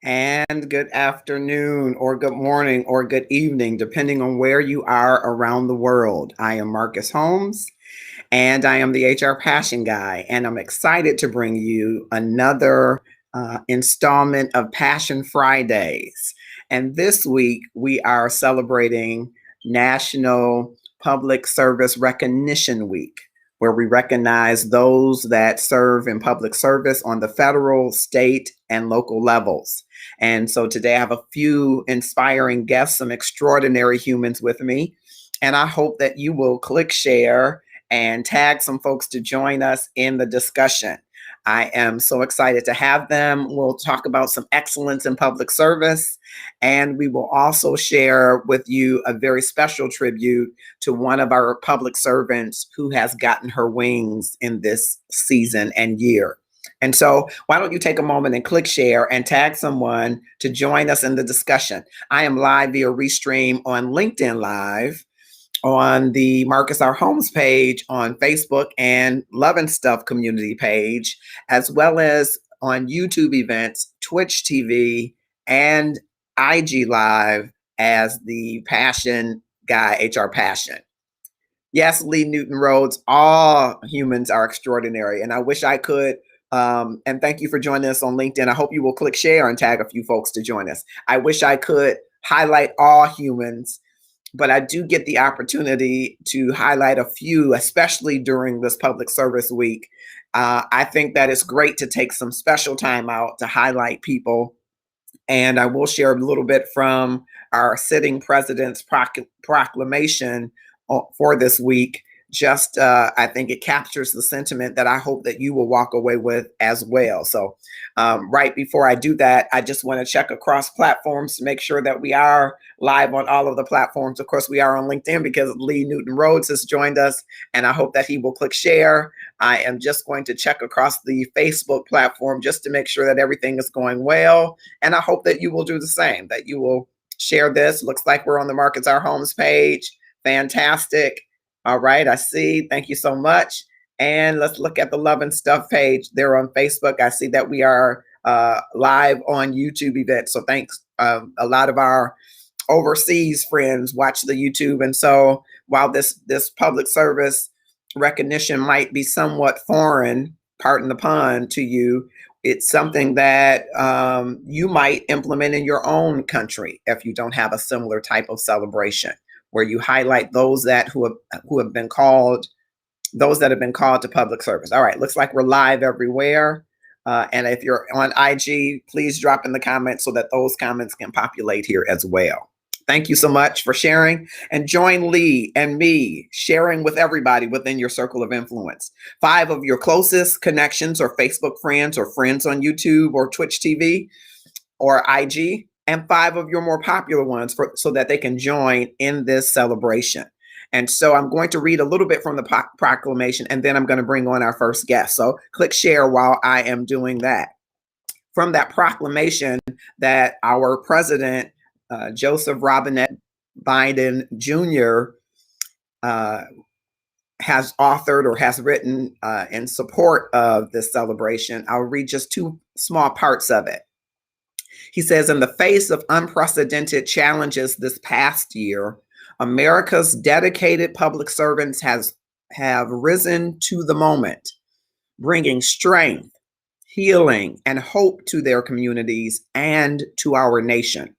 And good afternoon, or good morning, or good evening, depending on where you are around the world. I am Marcus Holmes, and I am the HR Passion Guy, and I'm excited to bring you another installment of Passion Fridays. And this week, we are celebrating National Public Service Recognition Week, where we recognize those that serve in public service on the federal, state, and local levels. And so today I have a few inspiring guests, some extraordinary humans with me. And I hope that you will click share and tag some folks to join us in the discussion. I am so excited to have them. We'll talk about some excellence in public service, and we will also share with you a very special tribute to one of our public servants who has gotten her wings in this season and year. And so, why don't you take a moment and click share and tag someone to join us in the discussion? I am live via Restream on LinkedIn Live, on the Marcus R. Holmes page on Facebook and Love and Stuff community page, as well as on YouTube events, Twitch TV, and IG Live as the Passion Guy, HR Passion. Yes, Lee Newton Rhodes, all humans are extraordinary. And I wish I could. And thank you for joining us on LinkedIn. I hope you will click share and tag a few folks to join us. I wish I could highlight all humans, but I do get the opportunity to highlight a few, especially during this public service week. I think that it's great to take some special time out to highlight people. And I will share a little bit from our sitting president's proclamation for this week. Just, I think it captures the sentiment that I hope that you will walk away with as well. So right before I do that, I just want to check across platforms to make sure that we are live on all of the platforms. Of course, we are on LinkedIn because Lee Newton Rhodes has joined us, and I hope that he will click share. I am just going to check across the Facebook platform just to make sure that everything is going well. And I hope that you will do the same, that you will share this. Looks like we're on the Marcus R. Holmes page. Fantastic. All right, I see. Thank you so much. And let's look at the Love and Stuff page there on Facebook. I see that we are live on YouTube events. So thanks. A lot of our overseas friends watch the YouTube. And so while this public service recognition might be somewhat foreign, pardon the pun, to you, it's something that you might implement in your own country if you don't have a similar type of celebration, where you highlight those that who have been called, those that have been called to public service. All right, looks like we're live everywhere. And if you're on IG, please drop in the comments so that those comments can populate here as well. Thank you so much for sharing, and join Lee and me sharing with everybody within your circle of influence. 5 of your closest connections or Facebook friends or friends on YouTube or Twitch TV or IG, and 5 of your more popular ones so that they can join in this celebration. And so I'm going to read a little bit from the proclamation, and then I'm going to bring on our first guest. So click share while I am doing that. From that proclamation that our president, Joseph Robinette Biden Jr., has authored or has written in support of this celebration, I'll read just 2 small parts of it. He says, in the face of unprecedented challenges this past year, America's dedicated public servants have risen to the moment, bringing strength, healing, and hope to their communities and to our nation.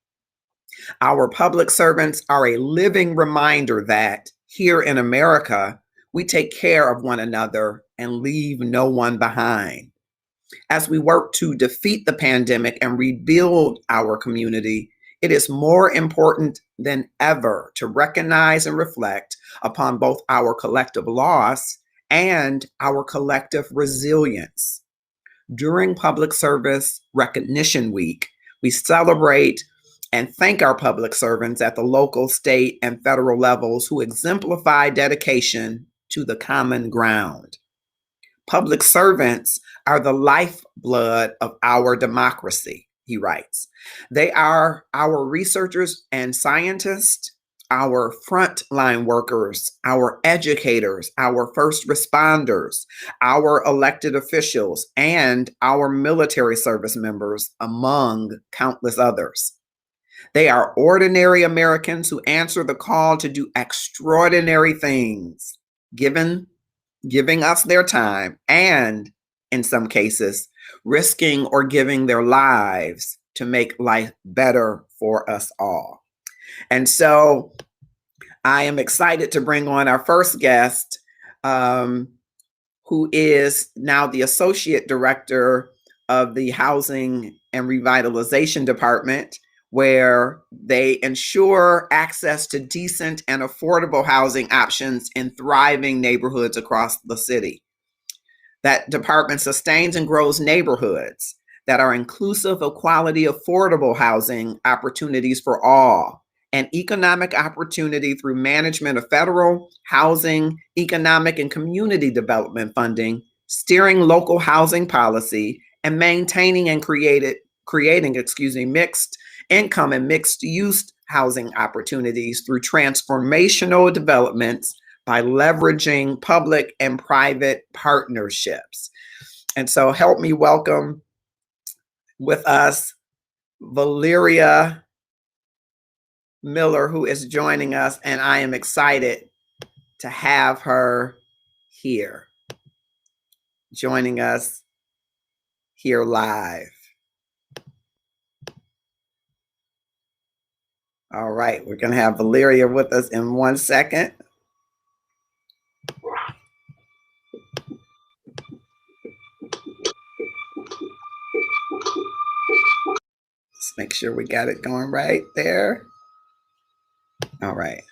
Our public servants are a living reminder that here in America, we take care of one another and leave no one behind. As we work to defeat the pandemic and rebuild our community, it is more important than ever to recognize and reflect upon both our collective loss and our collective resilience. During Public Service Recognition Week, we celebrate and thank our public servants at the local, state, and federal levels who exemplify dedication to the common ground. Public servants are the lifeblood of our democracy, he writes. They are our researchers and scientists, our frontline workers, our educators, our first responders, our elected officials, and our military service members, among countless others. They are ordinary Americans who answer the call to do extraordinary things, giving us their time and, in some cases, risking or giving their lives to make life better for us all. And so I am excited to bring on our first guest, who is now the Associate Director of the Housing and Revitalization Department, where they ensure access to decent and affordable housing options in thriving neighborhoods across the city. That department sustains and grows neighborhoods that are inclusive of quality, affordable housing opportunities for all, and economic opportunity through management of federal housing, economic, and community development funding, steering local housing policy, and maintaining and creating mixed income and mixed use housing opportunities through transformational developments by leveraging public and private partnerships. And so help me welcome with us Valeria Miller, who is joining us, and I am excited to have her here, joining us here live. All right, we're going to have Valeria with us in 1 second. Let's make sure we got it going right there. All right.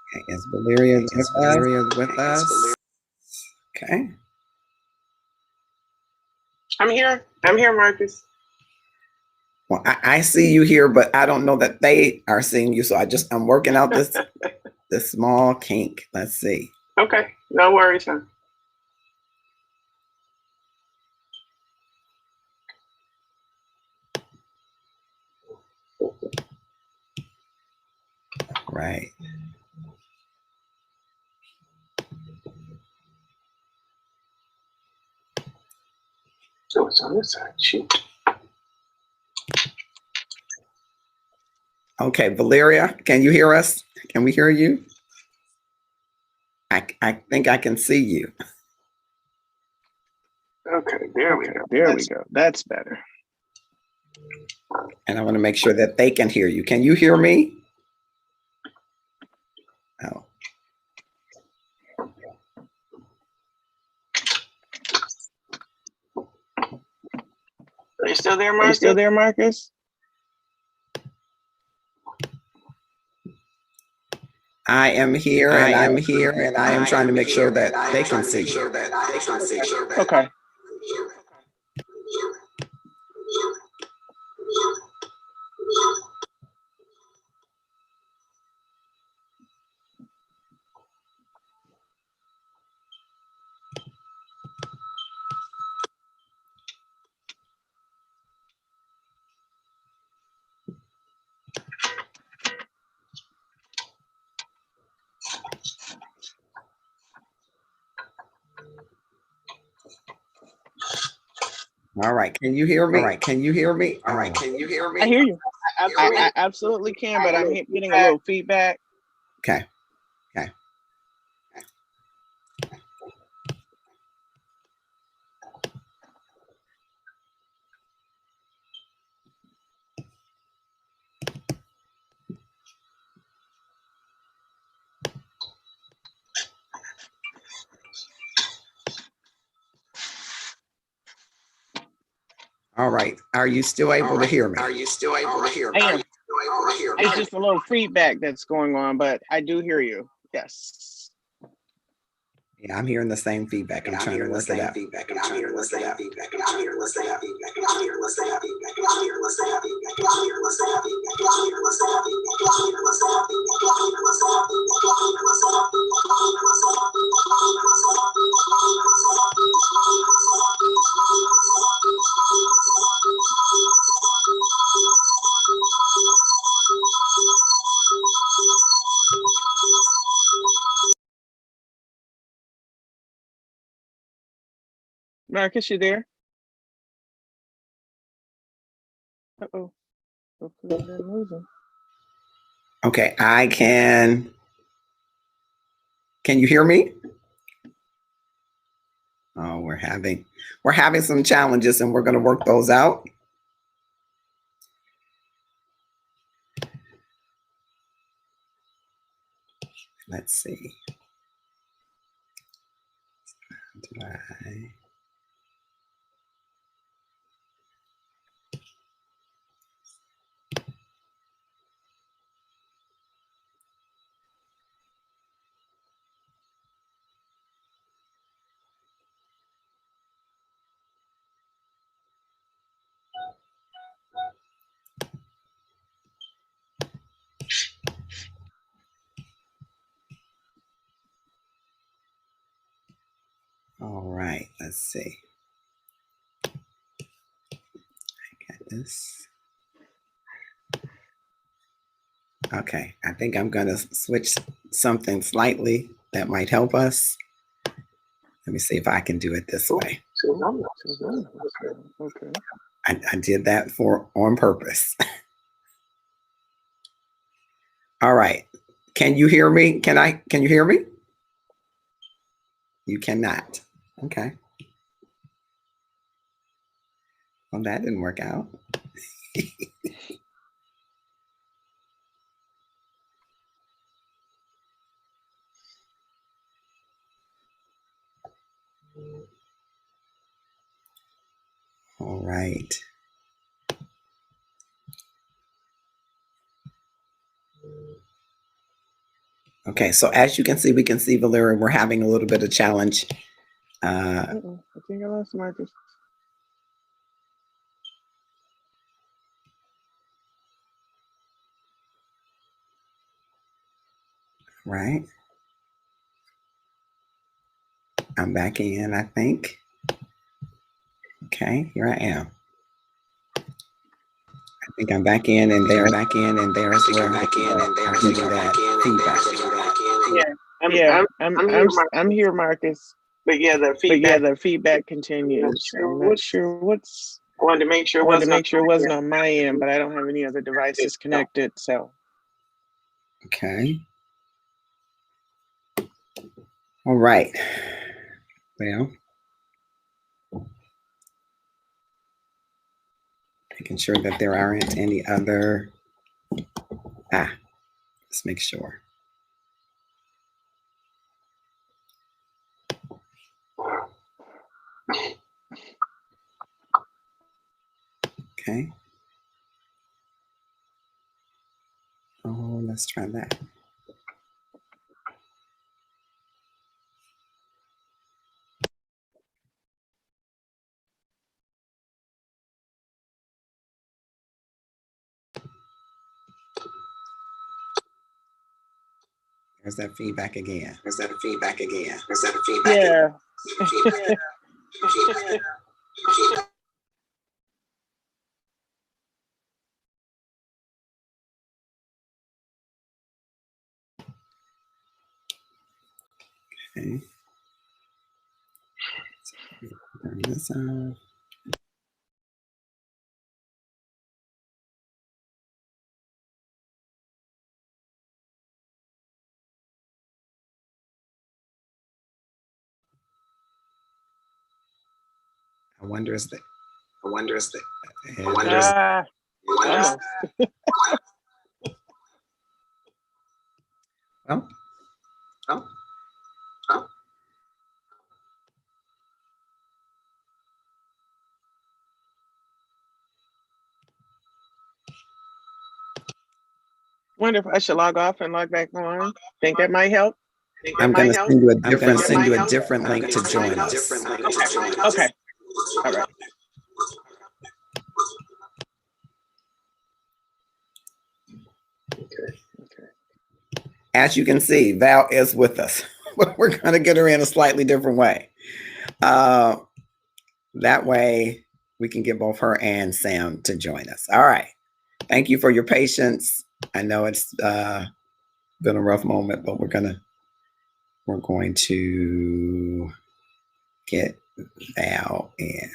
Okay, is Valeria with us? Okay. I'm here, Marcus. Well, I see you here, but I don't know that they are seeing you. So I'm working out this small kink. Let's see. Okay, no worries, huh? Right. So it's on this side. Shoot. Okay, Valeria, can you hear us? Can we hear you? I think I can see you. Okay, there we go. That's better. And I want to make sure that they can hear you. Can you hear me? Oh. Are you still there, Marcus? I am here, and I am trying to make sure that they can see you. Okay. All right. Can you hear me? I hear you. I absolutely can, but I'm getting a little feedback. Okay. All right. Are you still able to hear me? I am. It's just a little feedback that's going on, but I do hear you. Yes. Yeah, I'm hearing the same feedback. I'm trying to work it out. Marcus, you there? Uh-oh. Hopefully we didn't lose him. Okay, I can. Can you hear me? Oh, we're having some challenges, and we're going to work those out. Let's see. All right, let's see. I got this. Okay, I think I'm going to switch something slightly that might help us. Let me see if I can do it this way. Okay. I did that on purpose. All right. Can you hear me? Can you hear me? You cannot. Okay. Well, that didn't work out. All right. Okay, so as you can see, we can see Valeria, we're having a little bit of challenge. I think I lost Marcus. Right. I'm back in, I think. Okay, here I am. I think I'm back in, and there's where I can do that feedback. Yeah, I'm here, Marcus. But yeah, the feedback continues. I'm not sure what's. I wanted to make sure it wasn't on my end, but I don't have any other devices connected, so. Okay. All right. Well, making sure that there aren't any other. Let's make sure. Okay. Oh, let's try that. There's that feedback again. Yeah. Okay. Turn this on. I wonder is that. Wonder if I should log off and log back on. Think that might help? I'm going to send you a different link to join us. Okay. All right. As you can see, Val is with us. We're going to get her in a slightly different way. That way we can get both her and Sam to join us. All right. Thank you for your patience. I know it's been a rough moment, but we're going to get Val in.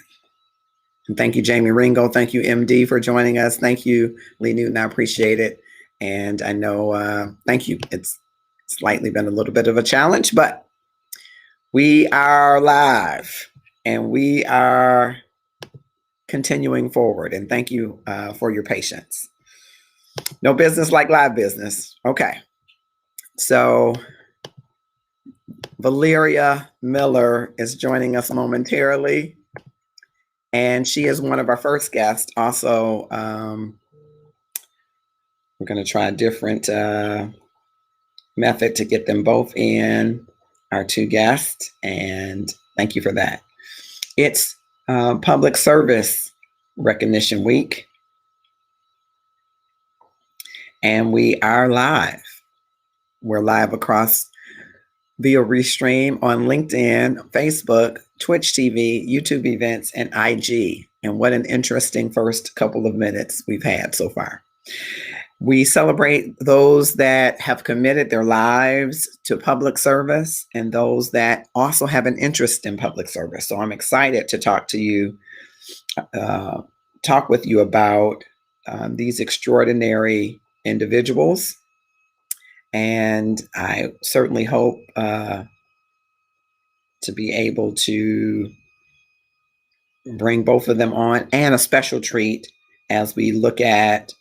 And thank you, Jamie Ringo. Thank you, MD, for joining us. Thank you, Lee Newton. I appreciate it. And I know, thank you. It's slightly been a little bit of a challenge, but we are live and we are continuing forward. And thank you for your patience. No business like live business. Okay. So Valeria Miller is joining us momentarily. And she is one of our first guests. Also, we're going to try a different method to get them both in, our two guests. And thank you for that. It's Public Service Recognition Week. And we are live. We're live across via Restream on LinkedIn, Facebook, Twitch TV, YouTube events, and IG. And what an interesting first couple of minutes we've had so far. We celebrate those that have committed their lives to public service and those that also have an interest in public service. So I'm excited to talk with you about these extraordinary individuals. And I certainly hope to be able to bring both of them on, and a special treat as we look at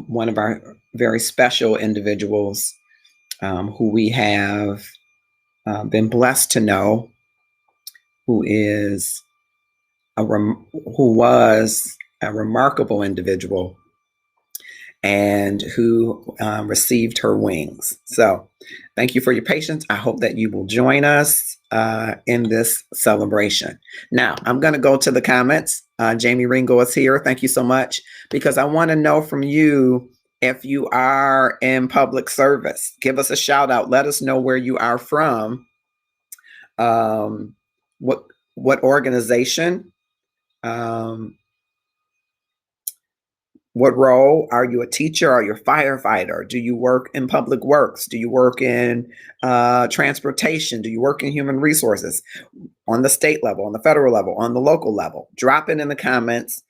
one of our very special individuals who we have been blessed to know, who was a remarkable individual and who received her wings. So thank you for your patience. I hope that you will join us in this celebration. Now, I'm going to go to the comments. Jamie Ringo is here. Thank you so much, because I want to know from you if you are in public service. Give us a shout out. Let us know where you are from, what organization, what role? Are you a teacher? Are you a firefighter? Do you work in public works? Do you work in transportation? Do you work in human resources? On the state level, on the federal level, on the local level? Drop it in the comments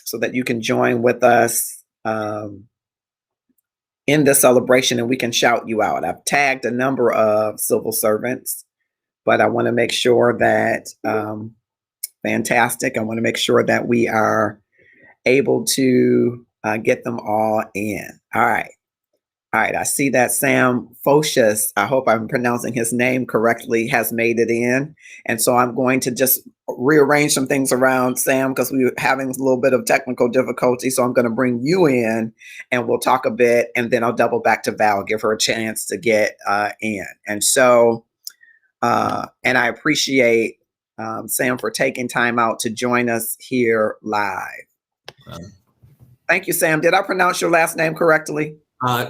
so that you can join with us in this celebration and we can shout you out. I've tagged a number of civil servants, but I want to make sure that, fantastic. I want to make sure that we are able to get them all in. All right. I see that Sam Focius, I hope I'm pronouncing his name correctly, has made it in. And so I'm going to just rearrange some things around, Sam, because we were having a little bit of technical difficulty. So I'm going to bring you in and we'll talk a bit, and then I'll double back to Val, give her a chance to get in. And so, and I appreciate Sam for taking time out to join us here live. Thank you, Sam. Did I pronounce your last name correctly?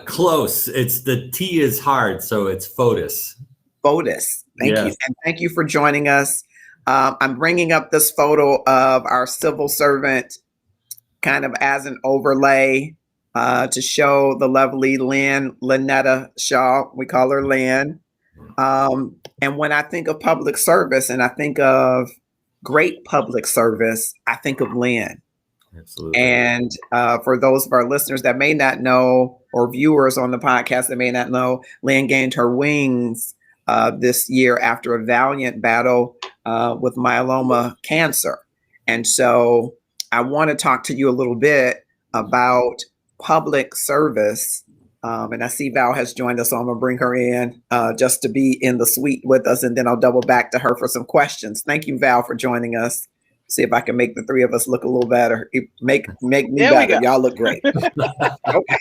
Close. It's the T is hard, so it's Fotis. Fotis. Thank you. And thank you for joining us. I'm bringing up this photo of our civil servant kind of as an overlay to show the lovely Lynetta Shaw. We call her Lynn. And when I think of public service and I think of great public service, I think of Lynn. Absolutely. And for those of our listeners that may not know, or viewers on the podcast that may not know, Lynn gained her wings this year after a valiant battle with myeloma cancer. And so I want to talk to you a little bit about public service. And I see Val has joined us, so I'm going to bring her in just to be in the suite with us, and then I'll double back to her for some questions. Thank you, Val, for joining us. See if I can make the three of us look a little better. Make me better. Y'all look great. Okay.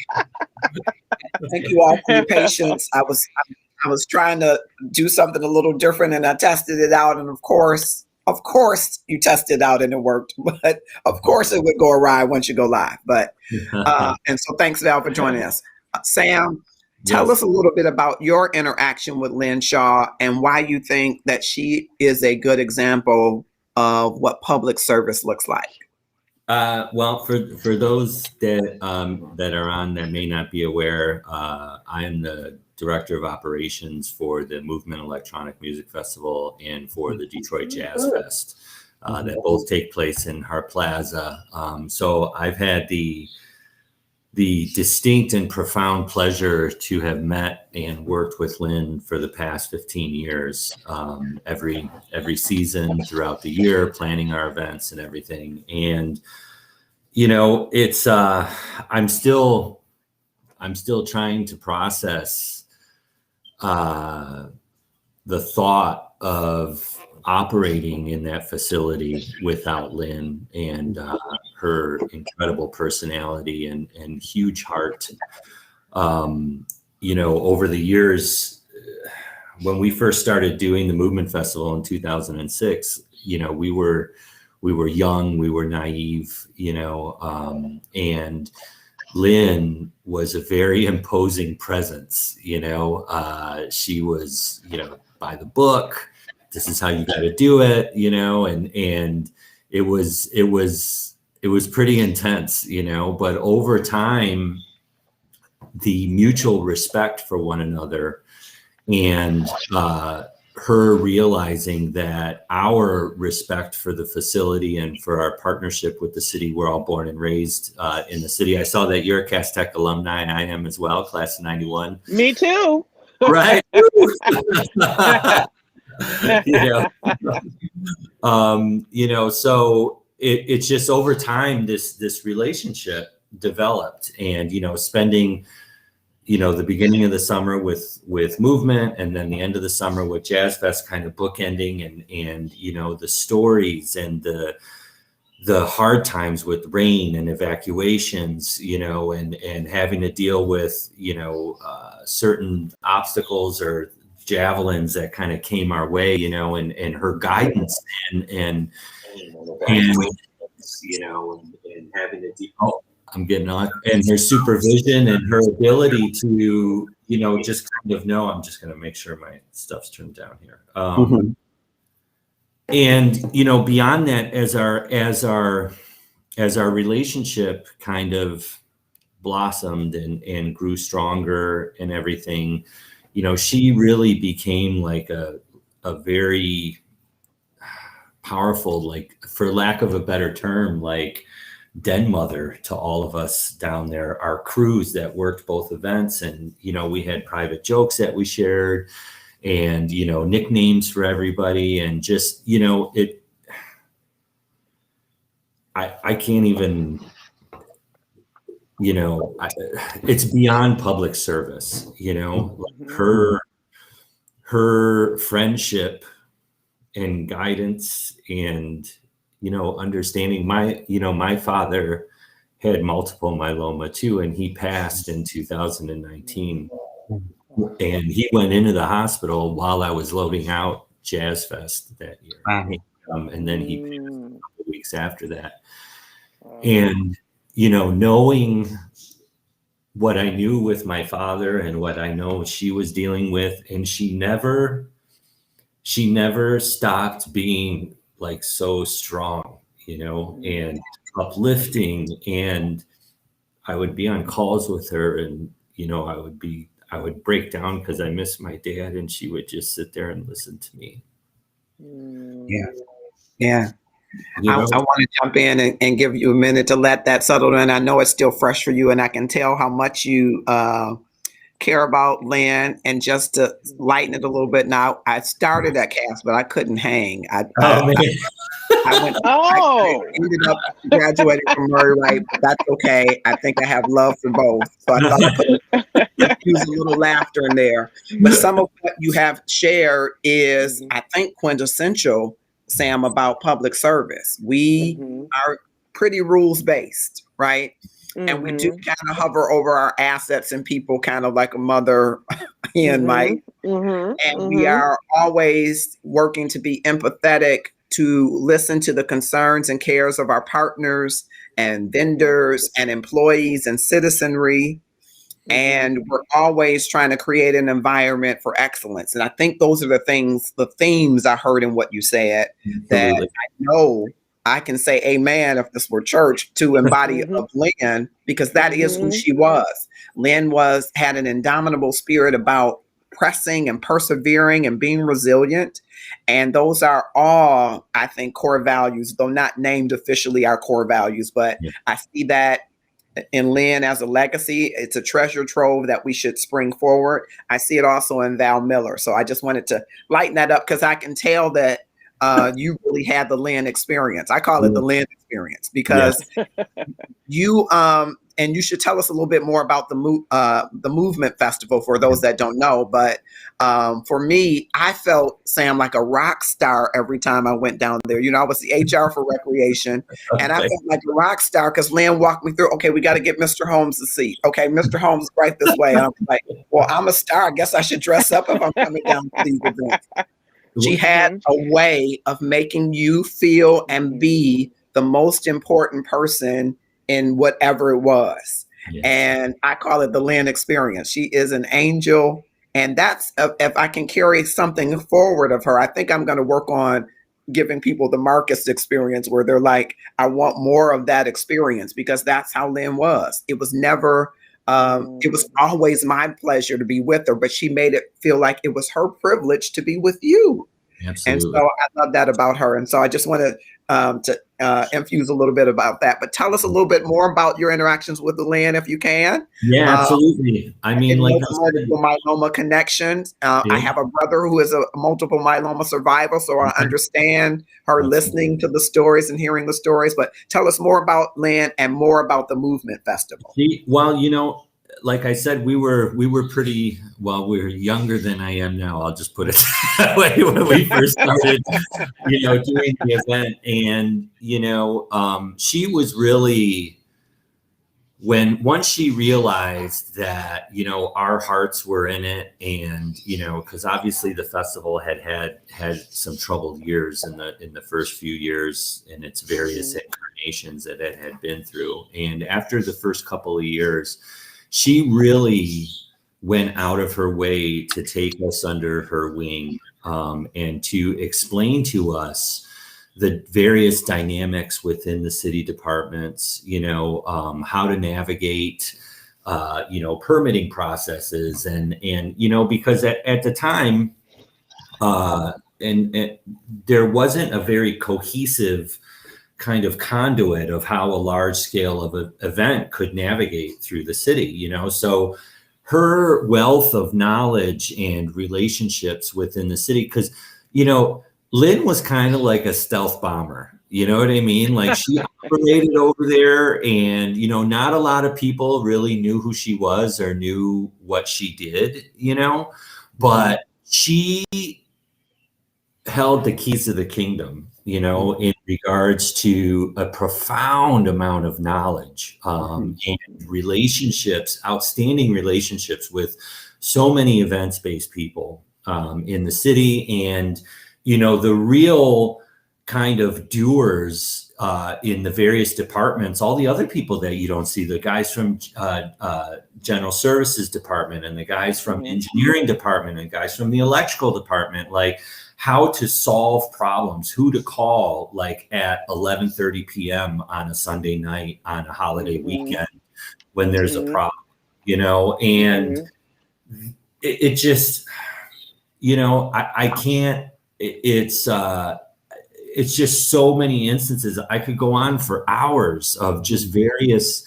Thank you all for your patience. I was trying to do something a little different, and I tested it out, and of course, you tested it out and it worked, but of course it would go awry once you go live. But and so thanks, Val, for joining us. Sam, tell us a little bit about your interaction with Lynn Shaw and why you think that she is a good example of what public service looks like. Well, for those that are on that may not be aware, I am the director of operations for the Movement Electronic Music Festival and for the Detroit Jazz Fest that both take place in Hart Plaza. So I've had the distinct and profound pleasure to have met and worked with Lynn for the past 15 years, every season throughout the year, planning our events and everything. And, you know, it's, I'm still trying to process the thought of operating in that facility without Lynn and her incredible personality and huge heart. You know, over the years, when we first started doing the Movement Festival in 2006, you know, we were young, we were naive, you know, and Lynn was a very imposing presence, you know. She was, you know, by the book. This is how you got to do it, you know, and it was pretty intense, you know, but over time, the mutual respect for one another and her realizing that our respect for the facility and for our partnership with the city, we're all born and raised in the city. I saw that you're a Cass Tech alumni, and I am as well, class of 91. Me too. Right. You know, so it's just over time, this relationship developed, and, you know, spending, you know, the beginning of the summer with Movement and then the end of the summer with Jazz Fest kind of bookending and, you know, the stories and the hard times with rain and evacuations, you know, and having to deal with, you know, certain obstacles or javelins that kind of came our way, you know, and her guidance and you know, and having to deal, I'm getting on, and her supervision and her ability to, you know, just kind of know, I'm just going to make sure my stuff's turned down here. And, you know, beyond that, as our relationship kind of blossomed and grew stronger and everything, you know, she really became like a very powerful, like, for lack of a better term, like den mother to all of us down there, our crews that worked both events. And, you know, we had private jokes that we shared and, you know, nicknames for everybody. And just, you know, I can't even, you know, it's beyond public service, you know, her friendship and guidance and, you know, understanding. My father had multiple myeloma too, and he passed in 2019. And he went into the hospital while I was loading out Jazz Fest that year. And then he passed a couple of weeks after that. And, you know, knowing what I knew with my father and what I know she was dealing with, and she never stopped being like so strong, you know, and uplifting. And I would be on calls with her, and, you know, I would break down because I miss my dad, and she would just sit there and listen to me. Yeah. I want to jump in and give you a minute to let that settle in. I know it's still fresh for you, and I can tell how much you care about Lynn. And just to lighten it a little bit now, I started at Cass, but I couldn't hang. I ended up graduating from Murray Wright, but that's okay. I think I have love for both. So I thought I'd use a little laughter in there. But some of what you have shared is, I think, quintessential, Sam, about public service. We are pretty rules-based, right? And we do kind of hover over our assets and people kind of like a mother hen might. And we are always working to be empathetic, to listen to the concerns and cares of our partners and vendors and employees and citizenry. And we're always trying to create an environment for excellence. And I think those are the themes I heard in what you said, that I know I can say amen if this were church to embody of Lynn, because that is who she was. Lynn had an indomitable spirit about pressing and persevering and being resilient. And those are all, I think, core values, though not named officially our core values, but I see that in Lynn as a legacy. It's a treasure trove that we should spring forward. I see it also in Val Miller. So I just wanted to lighten that up, because I can tell that you really had the Lynn experience. I call it the Lynn experience, because you and you should tell us a little bit more about the Movement Festival for those that don't know. But for me, I felt, Sam, like a rock star every time I went down there. You know, I was the HR for recreation, and I felt like a rock star because Lynn walked me through. Okay, we got to get Mr. Holmes a seat. Okay, Mr. Holmes is right this way. And I'm like, well, I'm a star. I guess I should dress up if I'm coming down to these events. She had a way of making you feel and be the most important person in whatever it was. And I call it the Lynn experience. She is an angel. And that's, if I can carry something forward of her, I think I'm going to work on giving people the Marcus experience, where they're like, I want more of that experience, because that's how Lynn was. It was never, it was always my pleasure to be with her, but she made it feel like it was her privilege to be with you. Absolutely. And so I love that about her. And so I just wanted to infuse a little bit about that. But tell us a little bit more about your interactions with Lynn, if you can. Yeah, absolutely. I mean, like multiple myeloma connections. I have a brother who is a multiple myeloma survivor, so I understand her listening to the stories and hearing the stories. But tell us more about Lynn and more about the Movement Festival. Well, you know, like I said, we were pretty, well, we're younger than I am now. I'll just put it that way. When we first started, you know, doing the event, and, you know, she was really, once she realized that, you know, our hearts were in it, and, you know, because obviously the festival had some troubled years in the first few years in its various incarnations that it had been through. And after the first couple of years, she really went out of her way to take us under her wing, and to explain to us the various dynamics within the city departments, you know, how to navigate, you know, permitting processes, and you know, because at the time, and there wasn't a very cohesive kind of conduit of how a large scale of an event could navigate through the city, you know. So her wealth of knowledge and relationships within the city, because, you know, Lynn was kind of like a stealth bomber, you know what I mean? Like, she operated over there, and, you know, not a lot of people really knew who she was or knew what she did, you know, but she held the keys to the kingdom, you know, in regards to a profound amount of knowledge, and relationships, outstanding relationships with so many events-based people in the city. And, you know, the real kind of doers in the various departments, all the other people that you don't see, the guys from general services department, and the guys from engineering department, and guys from the electrical department, like how to solve problems, who to call, like at 11:30 p.m. on a Sunday night on a holiday weekend when there's a problem, you know. And it just, you know, I can't, it's just so many instances. I could go on for hours of just various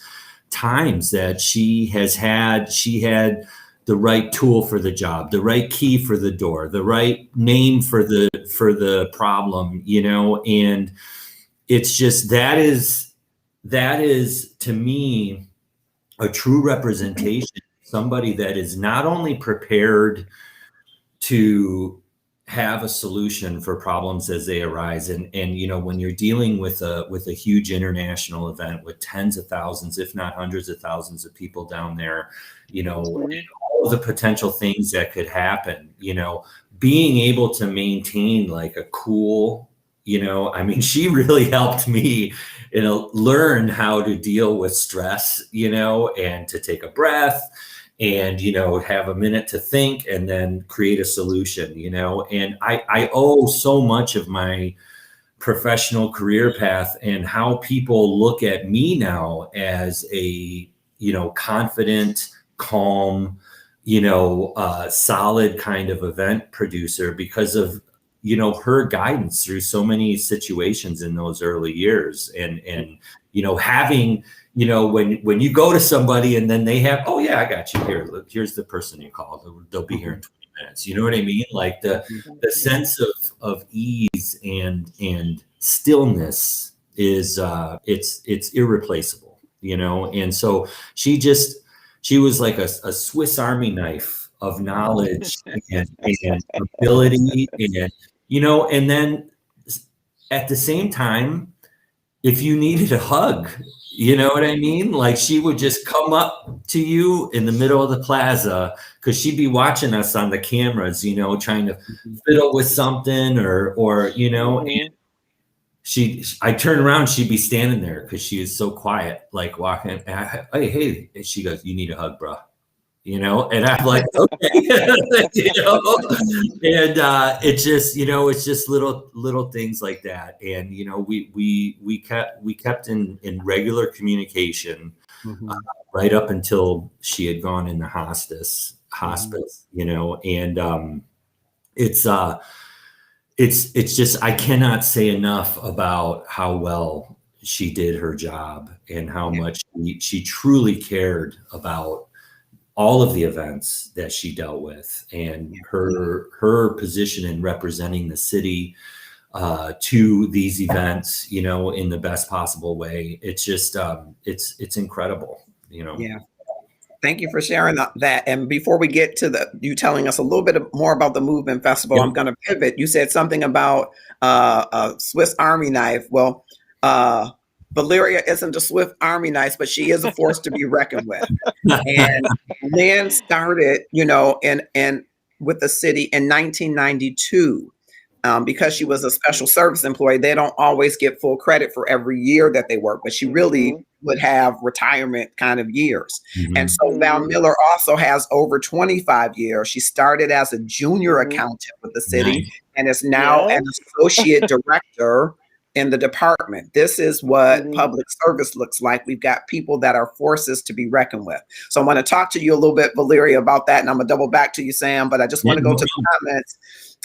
times that she had the right tool for the job, the right key for the door, the right name for the problem, you know. And it's just, that is to me a true representation, somebody that is not only prepared to have a solution for problems as they arise. And you know, when you're dealing with a huge international event with tens of thousands, if not hundreds of thousands of people down there, you know, and all of the potential things that could happen, you know, being able to maintain like a cool, you know, I mean, she really helped me, you know, learn how to deal with stress, you know, and to take a breath and, you know, have a minute to think and then create a solution, you know. And I owe so much of my professional career path and how people look at me now as a, you know, confident, calm, you know, solid kind of event producer because of, you know, her guidance through so many situations in those early years. And you know, having, you know, when you go to somebody and then they have, oh yeah, I got you here. Look, here's the person you called. They'll be here in 20 minutes. You know what I mean? Like the sense of ease and stillness is it's irreplaceable, you know? And so she was like a Swiss Army knife of knowledge and ability and, you know, and then at the same time, if you needed a hug, you know what I mean? Like she would just come up to you in the middle of the plaza because she'd be watching us on the cameras, you know, trying to fiddle with something or you know, and I turn around, she'd be standing there because she was so quiet, like walking. Hey, and she goes, "You need a hug, bro." You know, and I'm like, okay, you know, and it's just, you know, it's just little things like that. And, you know, we kept in regular communication right up until she had gone into hospice, you know, and it's just, I cannot say enough about how well she did her job and how much she truly cared about all of the events that she dealt with and her position in representing the city to these events, you know, in the best possible way. It's just, it's incredible, you know? Yeah. Thank you for sharing that. And before we get to you telling us a little bit more about the Movement Festival, I'm going to pivot. You said something about a Swiss Army knife. Well, Valeria isn't a Swiss Army knife, but she is a force to be reckoned with. And Lynn started, you know, in with the city in 1992. Because she was a special service employee, they don't always get full credit for every year that they work, but she really would have retirement kind of years. And so Val Miller also has over 25 years. She started as a junior accountant with the city and is now an associate director in the department. This is what public service looks like. We've got people that are forces to be reckoned with. So I want to talk to you a little bit, Valeria, about that. And I'm gonna double back to you, Sam, but I just want to go to the comments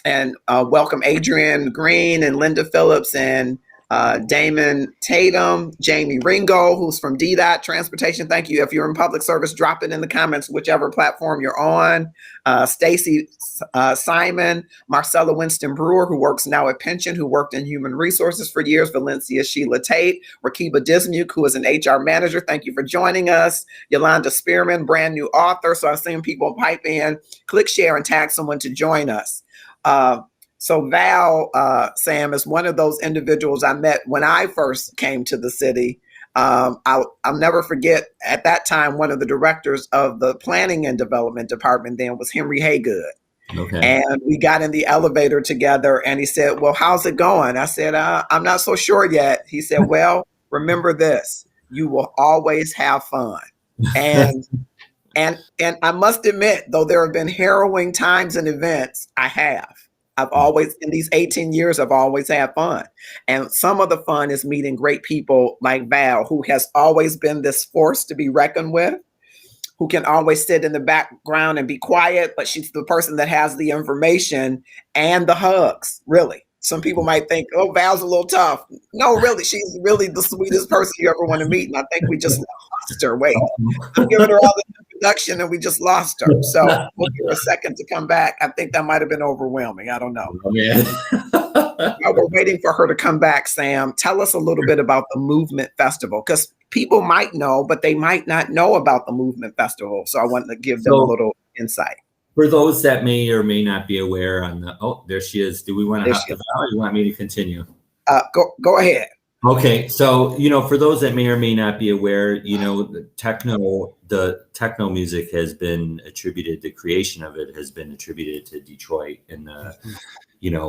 and welcome Adrian Green and Linda Phillips and Damon Tatum, Jamie Ringo, who's from DDOT Transportation. Thank you. If you're in public service, drop it in the comments, whichever platform you're on. Stacy Simon, Marcella Winston Brewer, who works now at Pension, who worked in human resources for years, Valencia Sheila Tate, Rakiba Dismuke, who is an HR manager. Thank you for joining us. Yolanda Spearman, brand new author. So I've seen people pipe in, click share and tag someone to join us. So Val, Sam, is one of those individuals I met when I first came to the city. I'll never forget, at that time, one of the directors of the planning and development department then was Henry Haygood. Okay. And we got in the elevator together and he said, well, how's it going? I said, I'm not so sure yet. He said, well, remember this, you will always have fun. And I must admit, though there have been harrowing times and events, I've always, in these 18 years, I've always had fun. And some of the fun is meeting great people like Val, who has always been this force to be reckoned with, who can always sit in the background and be quiet, but she's the person that has the information and the hugs, really. Some people might think, oh, Val's a little tough. No, really, she's really the sweetest person you ever want to meet. And I think we just lost her. Wait, I'm giving her all the introduction and we just lost her. So we'll give her a second to come back. I think that might have been overwhelming. I don't know. Yeah. While we're waiting for her to come back, Sam, tell us a little bit about the Movement Festival, because people might know, but they might not know about the Movement Festival. So I want to give them a little insight. For those that may or may not be aware on the, oh, there she is. Do we want to hop to Val or you want me to continue? Go ahead. Okay, so for those that may or may not be aware, the techno music has been attributed, the creation of it has been attributed to Detroit, and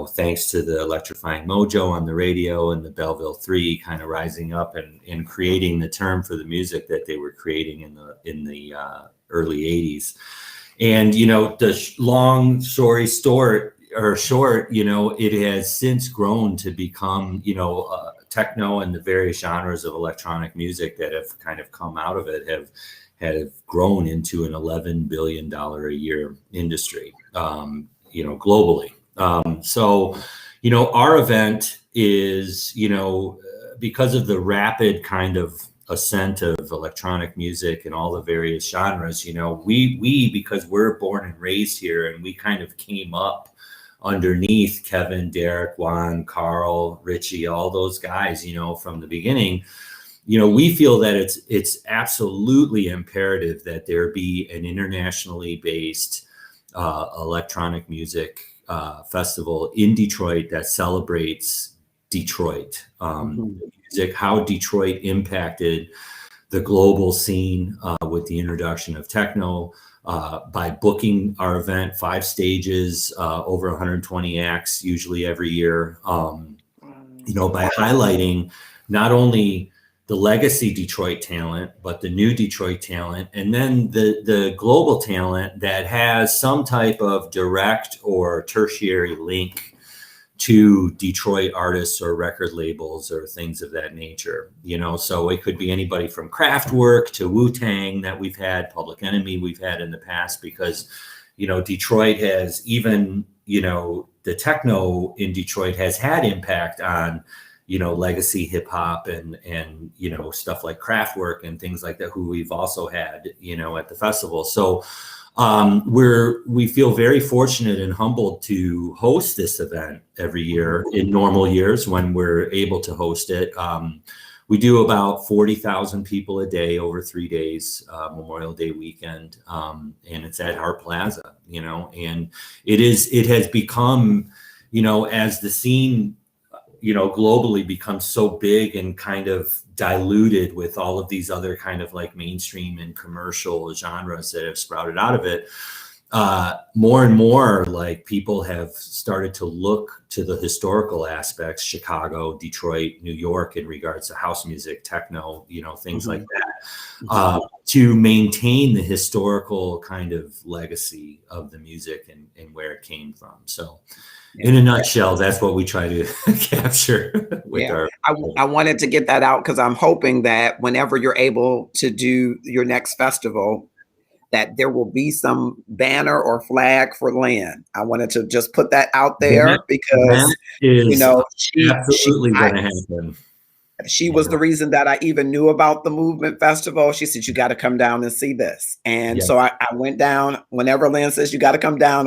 thanks to the electrifying mojo on the radio and the Belleville 3 kind of rising up and creating the term for the music that they were creating in the early 80s. And the long story short, it has since grown to become techno and the various genres of electronic music that have kind of come out of it have grown into an $11 billion a year industry, globally. So our event is, because of the rapid kind of ascent of electronic music and all the various genres, we because we're born and raised here and we kind of came up underneath Kevin, Derek, Juan, Carl, Richie, all those guys, from the beginning, we feel that it's absolutely imperative that there be an internationally based electronic music festival in Detroit that celebrates Detroit, music, how Detroit impacted the global scene with the introduction of techno, by booking our event 5 stages, over 120 acts, usually every year, by highlighting not only the legacy Detroit talent, but the new Detroit talent, and then the global talent that has some type of direct or tertiary link to Detroit artists or record labels or things of that nature. So it could be anybody from Kraftwerk to Wu-Tang that we've had, Public Enemy we've had in the past, because Detroit has even the techno in Detroit has had impact on legacy hip hop and stuff like Kraftwerk and things like that, who we've also had at the festival. So we feel very fortunate and humbled to host this event every year in normal years when we're able to host it. We do about 40,000 people a day over 3 days, Memorial Day weekend, and it's at Hart Plaza, and it has become, as the scene globally becomes so big and kind of diluted with all of these other kind of like mainstream and commercial genres that have sprouted out of it, more and more like people have started to look to the historical aspects, Chicago, Detroit, New York, in regards to house music, techno, things like that, to maintain the historical kind of legacy of the music and where it came from. So in a nutshell, that's what we try to capture with our. I wanted to get that out because I'm hoping that whenever you're able to do your next festival, that there will be some banner or flag for Lynn. I wanted to just put that out there because she absolutely going to happen. She was the reason that I even knew about the Movement Festival. She said, you got to come down and see this. And so I went down. Whenever Lynn says you got to come down,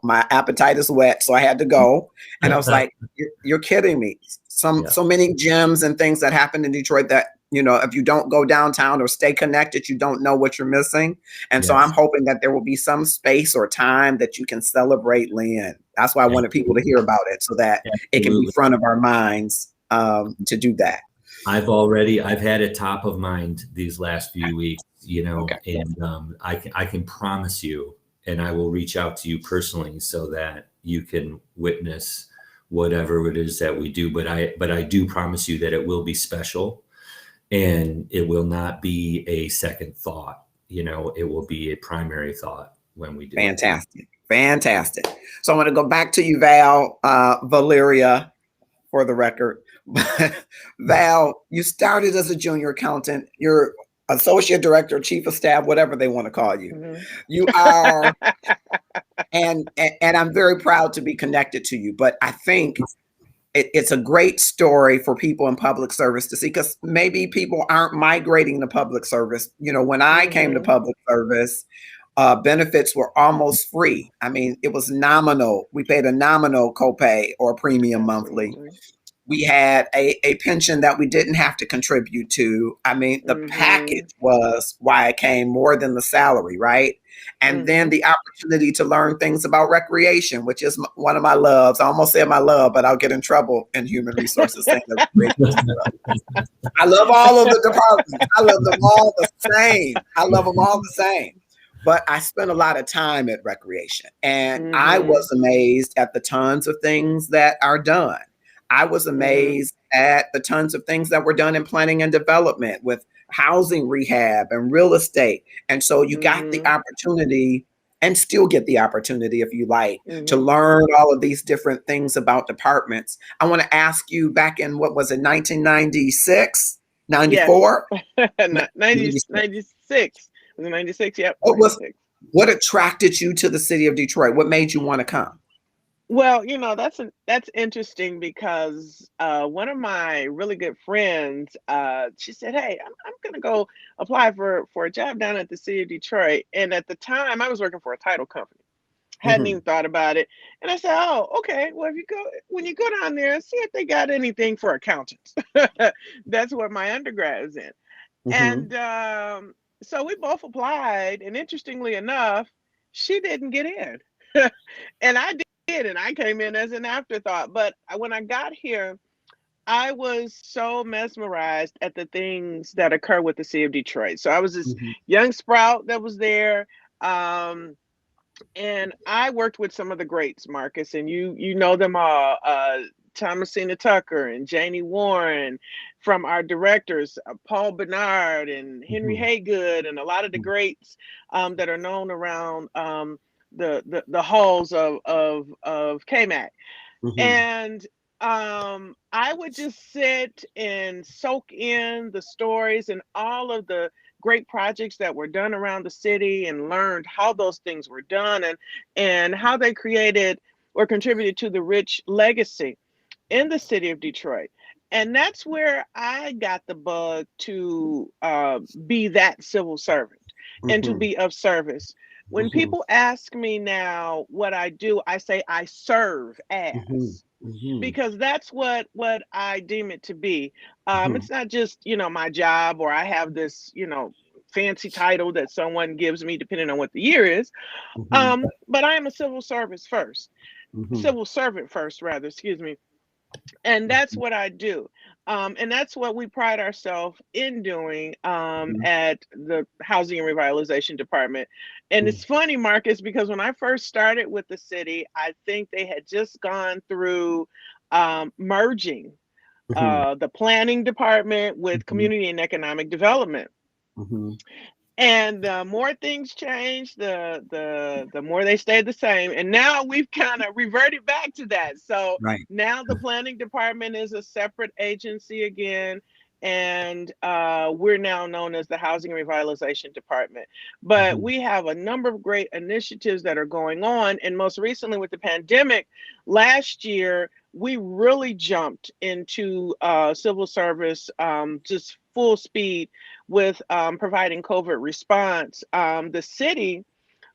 my appetite is wet. So I had to go. And I was like, you're kidding me. So many gems and things that happen in Detroit that, if you don't go downtown or stay connected, you don't know what you're missing. And so I'm hoping that there will be some space or time that you can celebrate Lynn. That's why I wanted people to hear about it so that it can be front of our minds. To do that. I've had it top of mind these last few weeks, and I can promise you, and I will reach out to you personally so that you can witness whatever it is that we do. But I do promise you that it will be special and it will not be a second thought. It will be a primary thought when we do. Fantastic. So I'm going to go back to you, Valeria, for the record. Val, you started as a junior accountant. You're associate director, chief of staff, whatever they want to call you. You are, and I'm very proud to be connected to you. But I think it's a great story for people in public service to see, because maybe people aren't migrating to public service. When I came to public service, benefits were almost free. I mean, it was nominal. We paid a nominal copay or premium monthly. We had a pension that we didn't have to contribute to. I mean, the package was why I came, more than the salary, right? And then the opportunity to learn things about recreation, which is one of my loves. I almost said my love, but I'll get in trouble in human resources saying that recreation is my love. I love all of the departments. I love them all the same. I love them all the same. But I spent a lot of time at recreation, and I was amazed at the tons of things that are done. I was amazed at the tons of things that were done in planning and development with housing rehab and real estate. And so you got the opportunity, and still get the opportunity if you like, to learn all of these different things about departments. I want to ask you, back in, what was it, 1996, 94? Yes. 96. Was it 96? Yep. What attracted you to the city of Detroit? What made you want to come? Well, that's interesting because one of my really good friends, she said, "Hey, I'm gonna go apply for a job down at the city of Detroit." And at the time, I was working for a title company. Hadn't even thought about it. And I said, "Oh, okay. Well, when you go down there, see if they got anything for accountants." That's what my undergrad is in. And so we both applied, and interestingly enough, she didn't get in. And I did, and I came in as an afterthought. But when I got here, I was so mesmerized at the things that occur with the city of Detroit. So I was this young sprout that was there. And I worked with some of the greats, Marcus, and you know them all. Thomasina Tucker and Janie Warren, from our directors, Paul Bernard and Henry Haygood, and a lot of the greats that are known around the halls of KMAC. And I would just sit and soak in the stories and all of the great projects that were done around the city, and learned how those things were done, and how they created or contributed to the rich legacy in the city of Detroit. And that's where I got the bug to be that civil servant and to be of service. When people ask me now what I do, I say I serve as, because that's what I deem it to be. It's not just, my job, or I have this, fancy title that someone gives me depending on what the year is. But I am a civil servant first, rather, excuse me. And that's what I do. And that's what we pride ourselves in doing at the Housing and Revitalization Department. And it's funny, Marcus, because when I first started with the city, I think they had just gone through merging the planning department with community and economic development. And the more things change, the more they stay the same. And now we've kind of reverted back to that. So now the planning department is a separate agency again. And we're now known as the Housing and Revitalization Department. But we have a number of great initiatives that are going on. And most recently with the pandemic, last year, we really jumped into civil service, just full speed with providing COVID response. The city,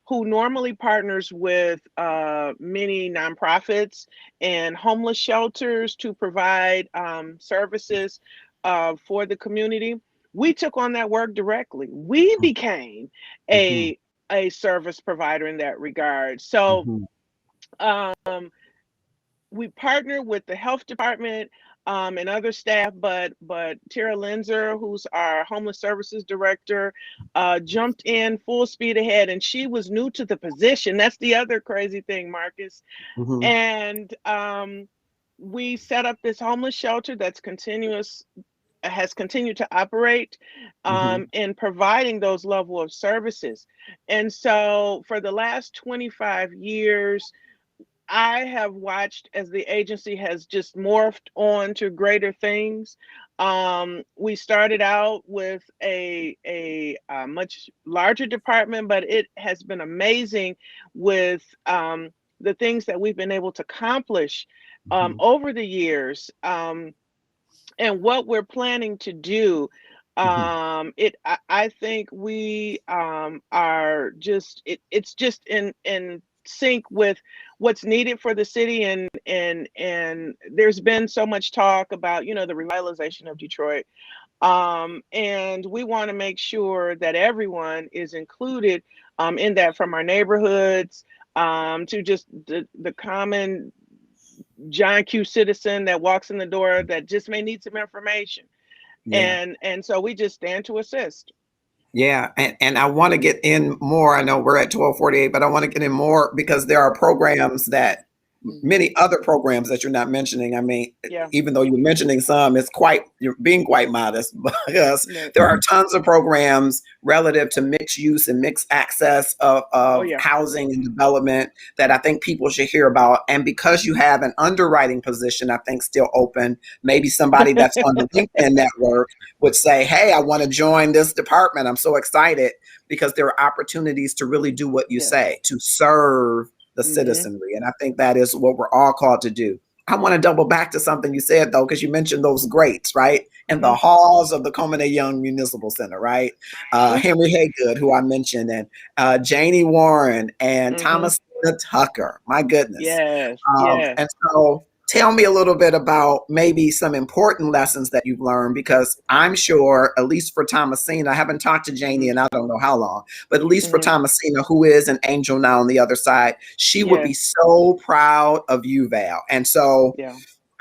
who normally partners with many nonprofits and homeless shelters to provide services for the community, we took on that work directly. We became a service provider in that regard. So we partner with the health department and other staff, but Tara Linzer, who's our homeless services director, jumped in full speed ahead, and she was new to the position. That's the other crazy thing, Marcus. And we set up this homeless shelter that's has continued to operate in providing those level of services. And so for the last 25 years, I have watched as the agency has just morphed on to greater things. We started out with a much larger department, but it has been amazing with the things that we've been able to accomplish over the years, and what we're planning to do. I think we are just it's just in sync with what's needed for the city, and there's been so much talk about the revitalization of Detroit, and we want to make sure that everyone is included in that, from our neighborhoods to just the common John Q citizen that walks in the door that just may need some information. Yeah. And so we just stand to assist. Yeah, and I want to get in more. I know we're at 12:48, but I want to get in more because there are programs that many other programs that you're not mentioning. I mean, Yeah. even though you're mentioning some, you're being quite modest because Right. there are tons of programs relative to mixed use and mixed access of Yeah. housing and development that I think people should hear about. And because you have an underwriting position, I think still open, maybe somebody that's on the LinkedIn network would say, hey, I want to join this department. I'm so excited because there are opportunities to really do what you Yes. say, to serve the citizenry. And I think that is what we're all called to do. I want to double back to something you said, though, because you mentioned those greats, right? In the halls of the Coleman Young Municipal Center, right? Henry Haygood, who I mentioned, and Janie Warren and Thomas Tucker. My goodness. Yes. Yes. And so tell me a little bit about maybe some important lessons that you've learned, because I'm sure, at least for Thomasina, I haven't talked to Janie and I don't know how long, but at least for Thomasina, who is an angel now on the other side, she would be so proud of you, Val. And so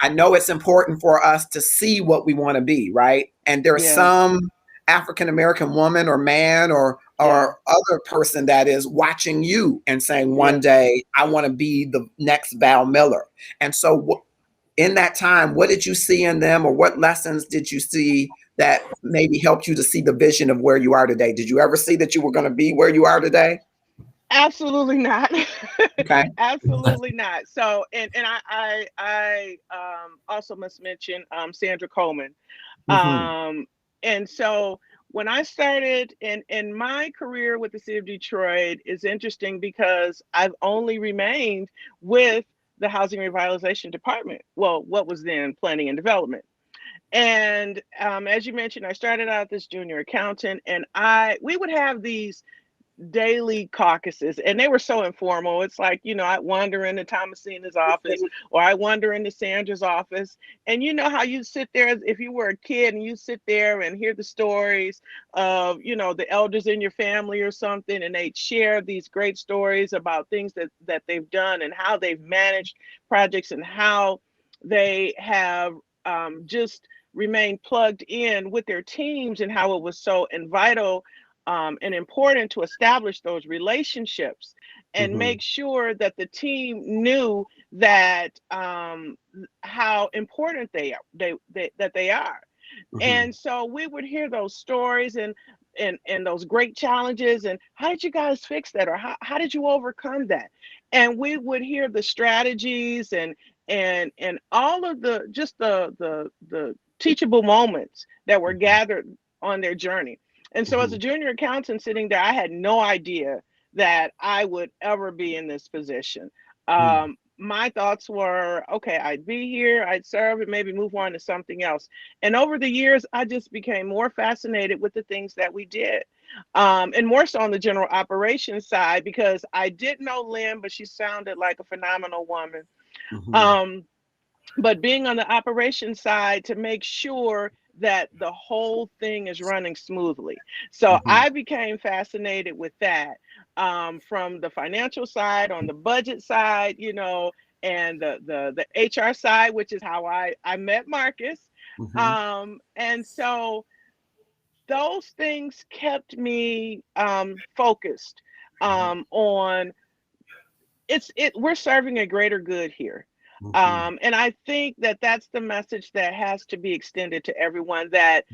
I know it's important for us to see what we want to be, right? And there's some African-American woman or man or other person that is watching you and saying, one day I want to be the next Val Miller. And so in that time, what did you see in them, or what lessons did you see that maybe helped you to see the vision of where you are today? Did you ever see that you were going to be where you are today? Absolutely not. Okay. Absolutely not. So, and I also must mention Sandra Coleman. And so when I started in my career with the city of Detroit is interesting because I've only remained with the Housing Revitalization Department. Well, what was then Planning and Development. And as you mentioned, I started out as junior accountant, and we would have these daily caucuses, and they were so informal. It's like, I wander into Thomasina's office, or I wander into Sandra's office, and you know how you sit there if you were a kid and you sit there and hear the stories of, the elders in your family or something, and they'd share these great stories about things that they've done and how they've managed projects and how they have just remained plugged in with their teams, and how it was so vital and important to establish those relationships and make sure that the team knew that how important that they are. And so we would hear those stories and those great challenges, and how did you guys fix that, or how did you overcome that? And we would hear the strategies and all of the teachable moments that were gathered on their journey. And so as a junior accountant sitting there, I had no idea that I would ever be in this position. My thoughts were, okay, I'd be here, I'd serve, and maybe move on to something else. And over the years, I just became more fascinated with the things that we did. And more so on the general operations side, because I did know Lynn, but she sounded like a phenomenal woman. But being on the operations side to make sure that the whole thing is running smoothly. So I became fascinated with that, from the financial side, on the budget side, and the HR side, which is how I met Marcus. And so those things kept me focused on we're serving a greater good here. And I think that that's the message that has to be extended to everyone, that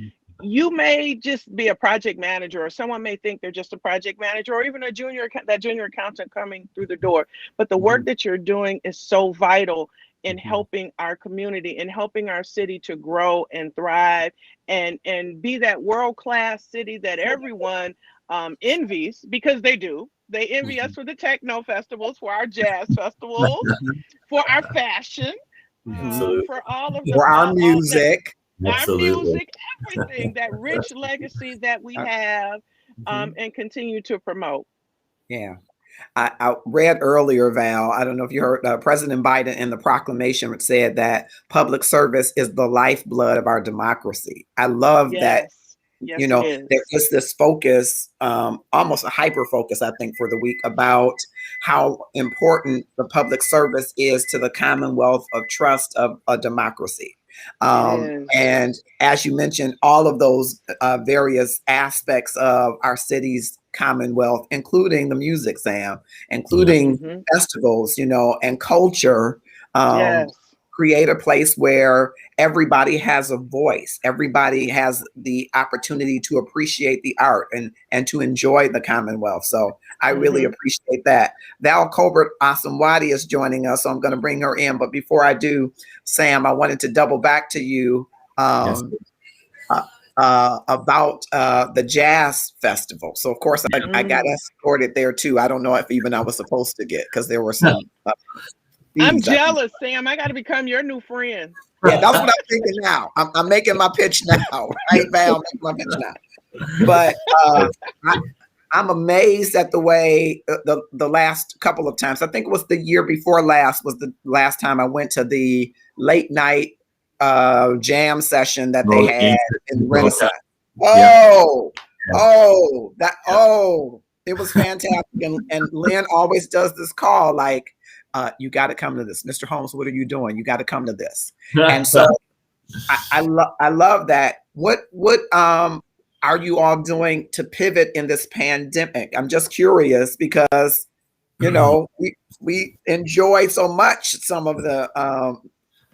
you may just be a project manager, or someone may think they're just a project manager, or even that junior accountant coming through the door. But the work that you're doing is so vital in helping our community and helping our city to grow and thrive and be that world-class city that everyone envies, because they do. They envy us for the techno festivals, for our jazz festivals, for our fashion, for all of for our music, everything, that rich legacy that we have, and continue to promote. Yeah. I read earlier, Val, I don't know if you heard, President Biden in the proclamation said that public service is the lifeblood of our democracy. I love that Yes, You it know, is. there is this focus, almost a hyper focus, I think, for the week about how important the public service is to the commonwealth of trust of a democracy. And as you mentioned, all of those various aspects of our city's commonwealth, including the music, Sam, including festivals, you know, and culture, create a place where everybody has a voice. Everybody has the opportunity to appreciate the art and to enjoy the Commonwealth. So I really appreciate that. Val Colbert Asamwadi is joining us, so I'm going to bring her in. But before I do, Sam, I wanted to double back to you about the Jazz Festival. So, of course, I got escorted there, too. I don't know if even I was supposed to get, because there were some... I'm jealous, Sam. I got to become your new friend. Yeah, that's what I'm thinking now. I'm making my pitch now, right, Val? Making my pitch now. But I'm amazed at the way the last couple of times. I think it was the year before last was the last time I went to the late night jam session that they had in Renaissance. It was fantastic. And Lynn always does this call like, you got to come to this. Mr. Holmes, what are you doing? You got to come to this. And so I love that. What are you all doing to pivot in this pandemic? I'm just curious because, you know, we enjoy so much some of the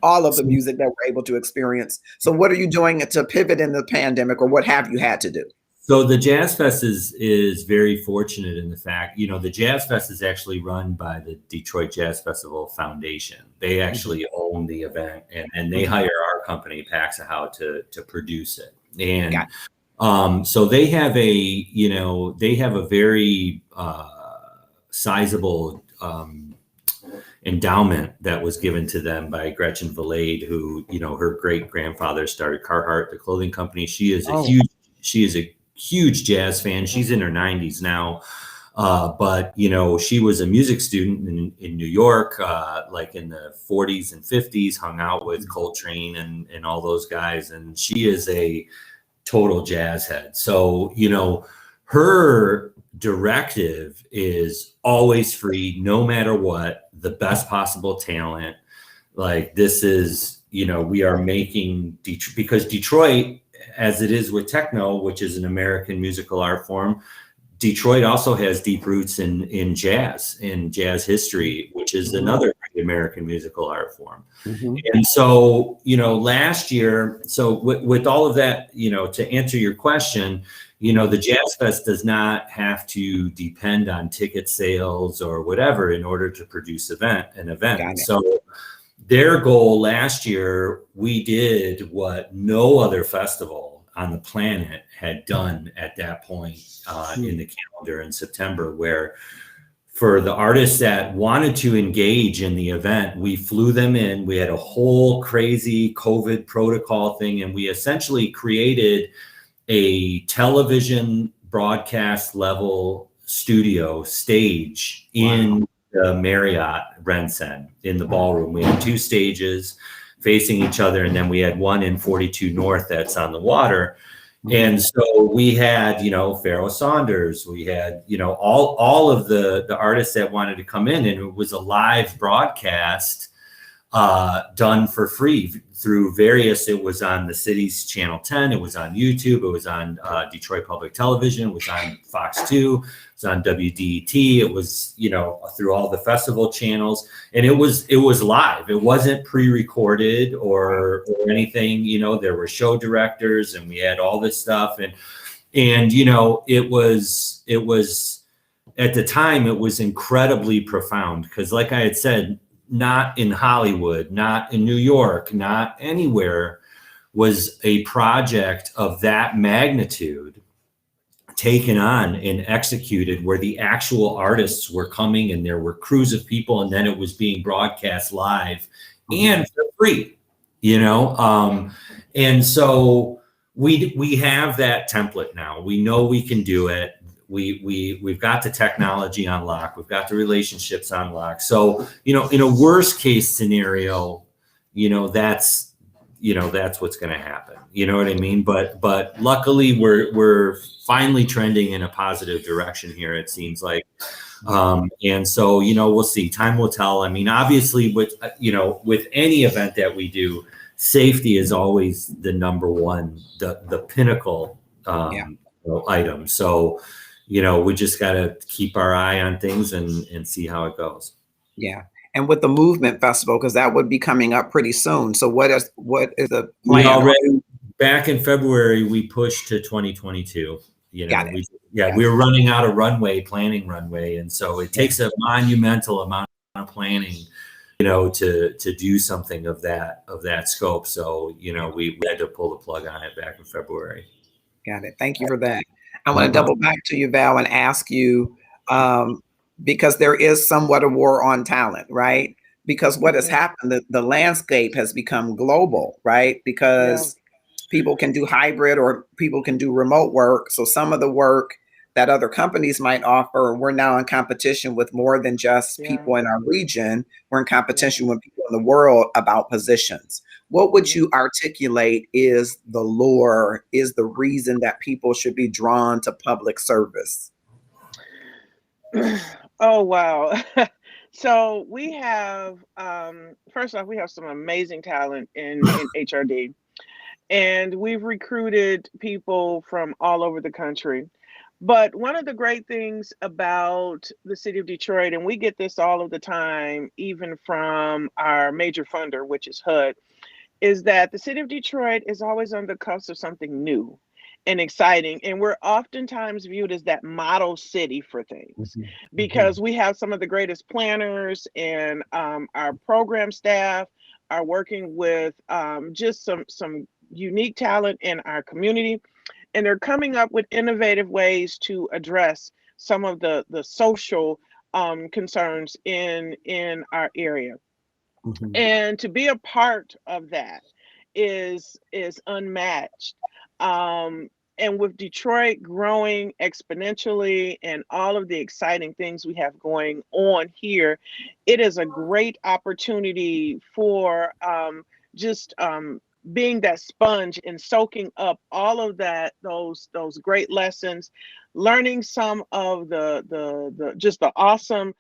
all of the music that we're able to experience. So what are you doing to pivot in the pandemic, or what have you had to do? So the Jazz Fest is very fortunate in the fact, you know, the Jazz Fest is actually run by the Detroit Jazz Festival Foundation. They actually own the event, and they hire our company, Paxahow, to produce it. And so they have a very sizable endowment that was given to them by Gretchen Valade, who, you know, her great grandfather started Carhartt, the clothing company. She is a huge jazz fan. She's in her 90s now. But, you know, she was a music student in New York, like in the 40s and 50s, hung out with Coltrane and all those guys. And she is a total jazz head. So, you know, her directive is always free, no matter what, the best possible talent. Like, this is, you know, we are making because Detroit, as it is with techno, which is an American musical art form, Detroit also has deep roots in jazz history, which is another American musical art form. And so, you know, last year, so with all of that, you know, to answer your question, you know, the Jazz Fest does not have to depend on ticket sales or whatever in order to produce an event. So their goal last year, we did what no other festival on the planet had done at that point in the calendar in September, where for the artists that wanted to engage in the event, we flew them in. We had a whole crazy COVID protocol thing, and we essentially created a television broadcast level studio stage in the Marriott Rensen in the ballroom. We had 2 stages facing each other, and then we had one in 42 North that's on the water. And so we had, you know, Pharoah Saunders, we had, you know, all of the artists that wanted to come in, and it was a live broadcast done for free through various, it was on the city's Channel 10, it was on YouTube, it was on Detroit Public Television, it was on Fox 2, it was on WDET, it was, you know, through all the festival channels, and it was live. It wasn't pre-recorded or anything, you know. There were show directors, and we had all this stuff, and you know, it was at the time, it was incredibly profound, because like I had said, not in Hollywood, not in New York, not anywhere was a project of that magnitude taken on and executed, where the actual artists were coming and there were crews of people, and then it was being broadcast live and for free, you know. And so we have that template now. We know we can do it. We've got the technology on lock. We've got the relationships on lock. So, you know, in a worst case scenario, you know, that's that's what's going to happen. You know what I mean? But luckily we're finally trending in a positive direction here, it seems like. And so, we'll see. Time will tell. I mean, obviously with any event that we do, safety is always the number one, the pinnacle item. So, we just got to keep our eye on things and see how it goes. Yeah. And with the movement festival, because that would be coming up pretty soon. So what is the plan? We already, back in February, we pushed to 2022. Got it. We were running out of planning runway. And so it takes a monumental amount of planning, to do something of that scope. So, we had to pull the plug on it back in February. Got it. Thank you for that. I want to double back to you, Val, and ask you, because there is somewhat a war on talent, right? Because what has happened, the landscape has become global, right? Because people can do hybrid or people can do remote work. So some of the work that other companies might offer, we're now in competition with more than just people in our region. We're in competition with people in the world about positions. What would you articulate is the lure, is the reason that people should be drawn to public service? Oh, wow. So we have, first off, we have some amazing talent in HRD. And we've recruited people from all over the country. But one of the great things about the city of Detroit, and we get this all of the time, even from our major funder, which is HUD, is that the city of Detroit is always on the cusp of something new and exciting. And we're oftentimes viewed as that model city for things because we have some of the greatest planners, and our program staff are working with just some unique talent in our community, and they're coming up with innovative ways to address some of the social concerns in our area. And to be a part of that is unmatched. And with Detroit growing exponentially and all of the exciting things we have going on here, it is a great opportunity for just being that sponge and soaking up all of those great lessons, learning some of the just the awesome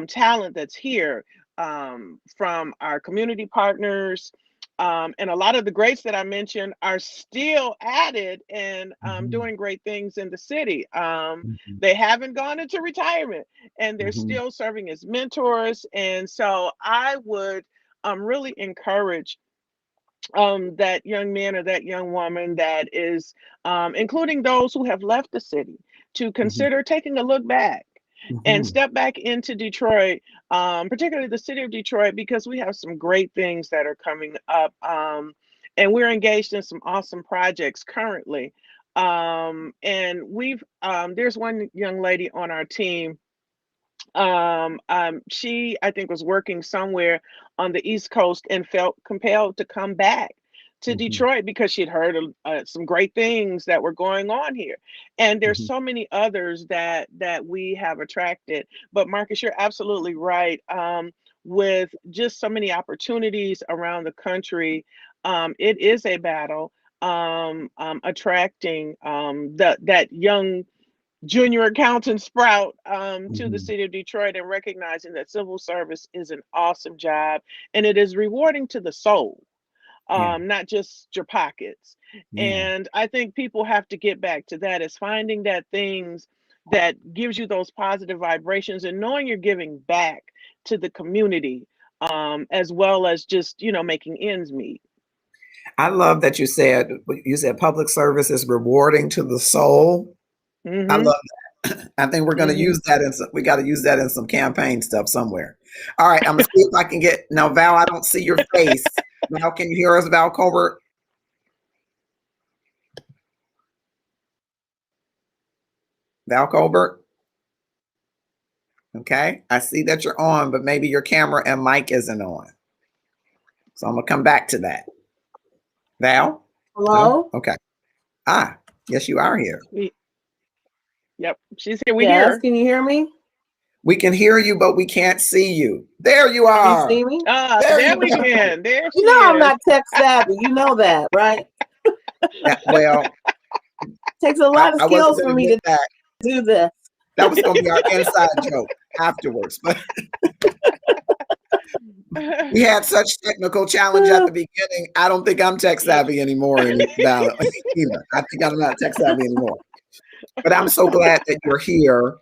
talent that's here from our community partners. And a lot of the greats that I mentioned are still at it and doing great things in the city. They haven't gone into retirement, and they're still serving as mentors. And so I would really encourage that young man or that young woman that is, including those who have left the city, to consider taking a look back and step back into Detroit, particularly the city of Detroit, because we have some great things that are coming up. And we're engaged in some awesome projects currently. And there's one young lady on our team. She, I think, was working somewhere on the East Coast and felt compelled to come back to Detroit because she'd heard some great things that were going on here. And there's so many others that we have attracted. But Marcus, you're absolutely right. With just so many opportunities around the country, it is a battle attracting that young junior accountant sprout to the city of Detroit, and recognizing that civil service is an awesome job and it is rewarding to the soul, not just your pockets. And I think people have to get back to that, is finding that things that gives you those positive vibrations and knowing you're giving back to the community, as well as just, making ends meet. I love that you said public service is rewarding to the soul. I love that. I think we're going to use that we got to use that in some campaign stuff somewhere. All right. I'm going to see if I can get, now, Val, I don't see your face. Val, can you hear us, Val Colbert? Val Colbert? Okay. I see that you're on, but maybe your camera and mic isn't on. So I'm going to come back to that. Val? Hello? No? Okay. Yes, you are here. Yep, she's here. We Yes, hear. can you hear me? We can hear you, but we can't see you. There you Can you are. see me? There we can. There she You know I'm is. not tech savvy. You know that, right? Yeah, well, Takes a lot of I wasn't skills going for to me admit to that. do this. That was going to be our inside joke afterwards. But we had such technical challenge at the beginning. I don't think I'm tech savvy anymore either. I think I'm not tech savvy anymore. But I'm so glad that you're here.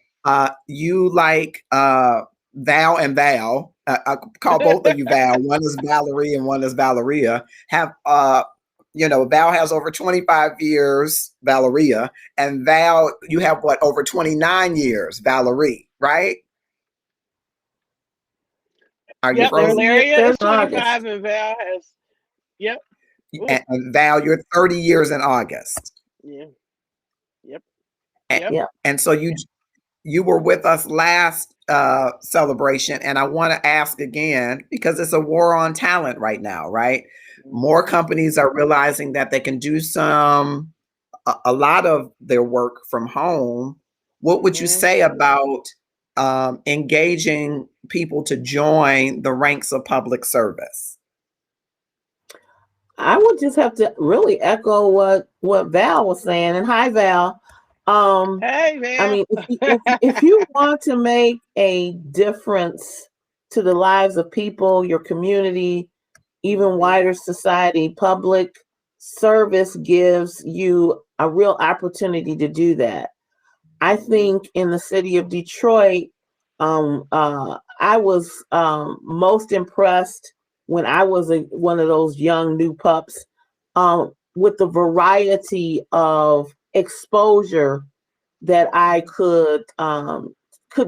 You like Val and Val. I call both of you Val. One is Valerie and one is Valeria. Have Val has over 25 years, Valeria, and Val, you have what, over 29 years, Valerie, right? Are you frozen? Valeria is 25 and Val has, yep. And Val, you're 30 years in August. Yeah. And so you were with us last celebration, and I want to ask again, because it's a war on talent right now, right? More companies are realizing that they can do a lot of their work from home. What would you say about engaging people to join the ranks of public service? I would just have to really echo what Val was saying. And hi, Val. Hey, Val. I mean, if you want to make a difference to the lives of people, your community, even wider society, public service gives you a real opportunity to do that. I think in the city of Detroit, I was most impressed when I was one of those young new pups with the variety of exposure that I could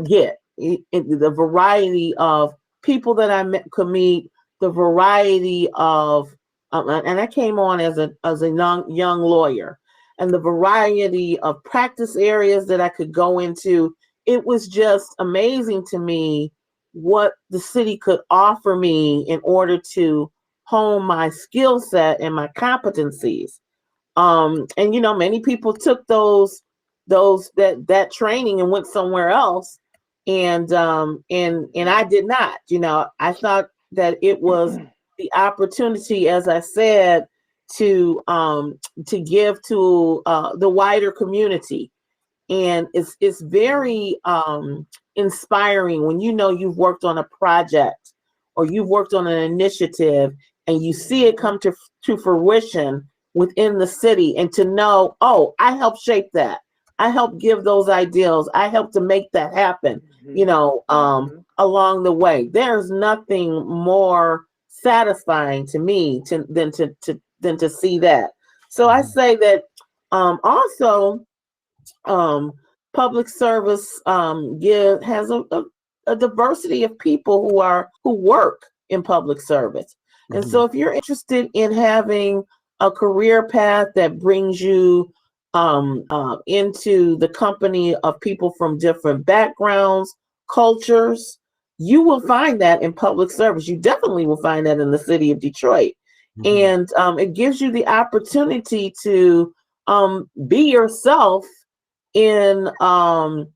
get, the variety of people that I could meet, the variety of, and I came on as a young lawyer, and the variety of practice areas that I could go into. It was just amazing to me what the city could offer me in order to hone my skill set and my competencies. And many people took that training and went somewhere else, and I did not. I thought that it was the opportunity, as I said, to give to the wider community. And it's very inspiring when you've worked on a project or you've worked on an initiative and you see it come to fruition within the city, and to know, oh, I helped shape that. I helped give those ideals. I helped to make that happen, along the way. There's nothing more satisfying to me than to see that. So I say that also public service has a diversity of people who work in public service. And so if you're interested in having a career path that brings you into the company of people from different backgrounds, cultures, you will find that in public service. You definitely will find that in the city of Detroit. And it gives you the opportunity to be yourself in an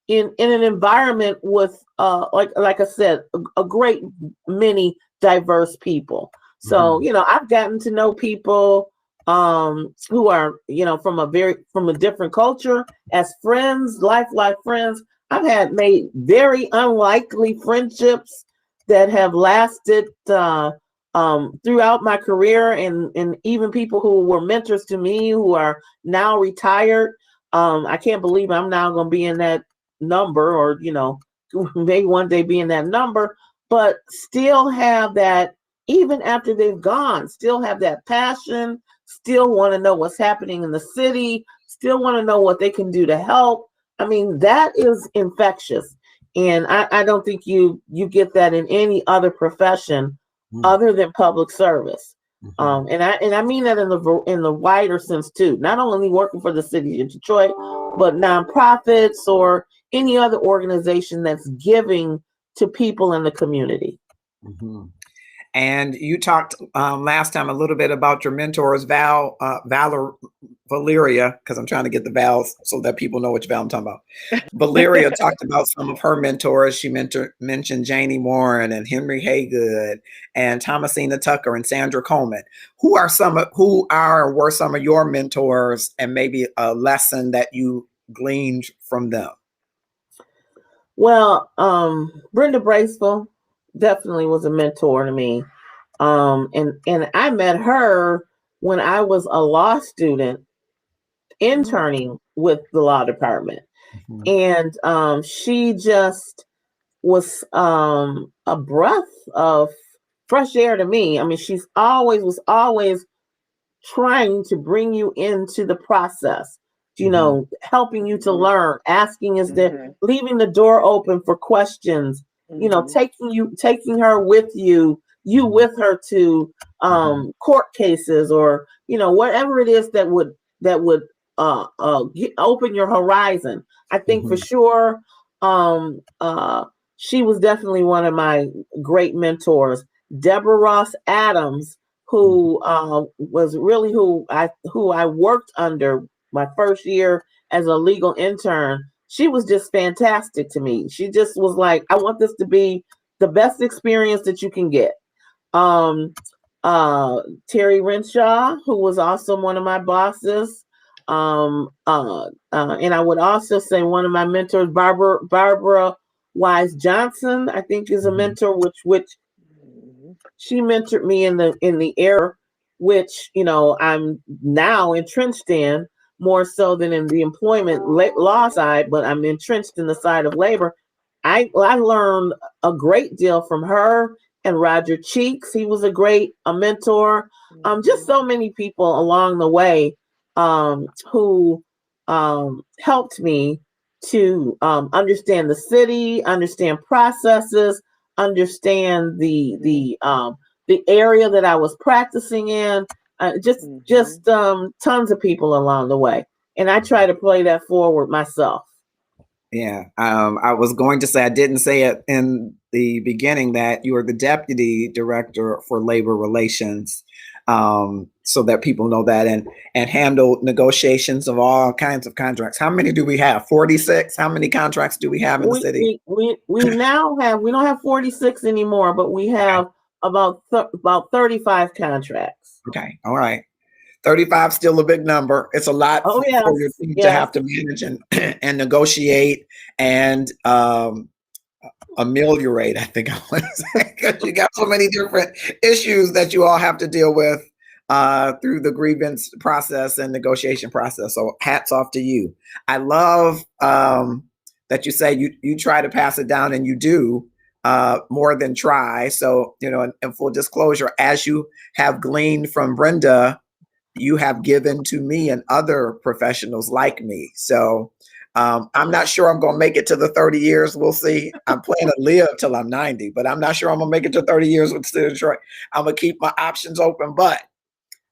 environment with like I said, a great many diverse people. So I've gotten to know people who are from a different culture as friends, life friends. I've made very unlikely friendships that have lasted throughout my career, and even people who were mentors to me who are now retired. I can't believe I'm now going to be in that number, or maybe one day be in that number, but still have that, even after they've gone, still have that passion, still want to know what's happening in the city, still want to know what they can do to help. I mean, that is infectious. And I don't think you get that in any other profession other than public service. And I mean that in the wider sense too, not only working for the city of Detroit, but nonprofits or any other organization that's giving to people in the community. And you talked last time a little bit about your mentors, Valeria, because I'm trying to get the vowels so that people know which vowel I'm talking about. Valeria talked about some of her mentors. She mentioned Janie Warren and Henry Haygood and Thomasina Tucker and Sandra Coleman. Who were some of your mentors, and maybe a lesson that you gleaned from them? Well, Brenda Bracewell definitely was a mentor to me. And I met her when I was a law student interning with the law department. Mm-hmm. And she just was a breath of fresh air to me. I mean, she was always trying to bring you into the process, you know, helping you to learn, asking is there, leaving the door open for questions, you know, taking her with you with her to court cases, or, you know, whatever it is that would open your horizon. I think for sure she was definitely one of my great mentors. Deborah Ross Adams, who was really who I worked under my first year as a legal intern. She was just fantastic to me. She just was like, I want this to be the best experience that you can get. Terry Renshaw, who was also one of my bosses. And I would also say one of my mentors, Barbara Wise Johnson, I think is a mentor, which she mentored me in the area, which, you know, I'm now entrenched in more so than in the employment law side, but I'm entrenched in the side of labor. I learned a great deal from her and Roger Cheeks. He was a mentor. Just so many people along the way who helped me to understand the city, understand processes, understand the area that I was practicing in. Just tons of people along the way, and I try to play that forward myself. Yeah, I was going to say, I didn't say it in the beginning, that you are the deputy director for labor relations, so that people know that, and handle negotiations of all kinds of contracts. How many do we have? 46? How many contracts do we have in the city? We now have, we don't have 46 anymore, but we have about 35 contracts. Okay, all right. 35 still a big number. It's a lot for your team to have to manage and negotiate and ameliorate, I think I want to say, because you got so many different issues that you all have to deal with through the grievance process and negotiation process. So hats off to you. I love that you say you try to pass it down, and you do more than try. So, you know, in full disclosure, as you have gleaned from Brenda, you have given to me and other professionals like me. So I'm not sure I'm going to make it to the 30 years. We'll see. I'm planning to live till I'm 90, but I'm not sure I'm going to make it to 30 years with the City of Detroit. I'm going to keep my options open, but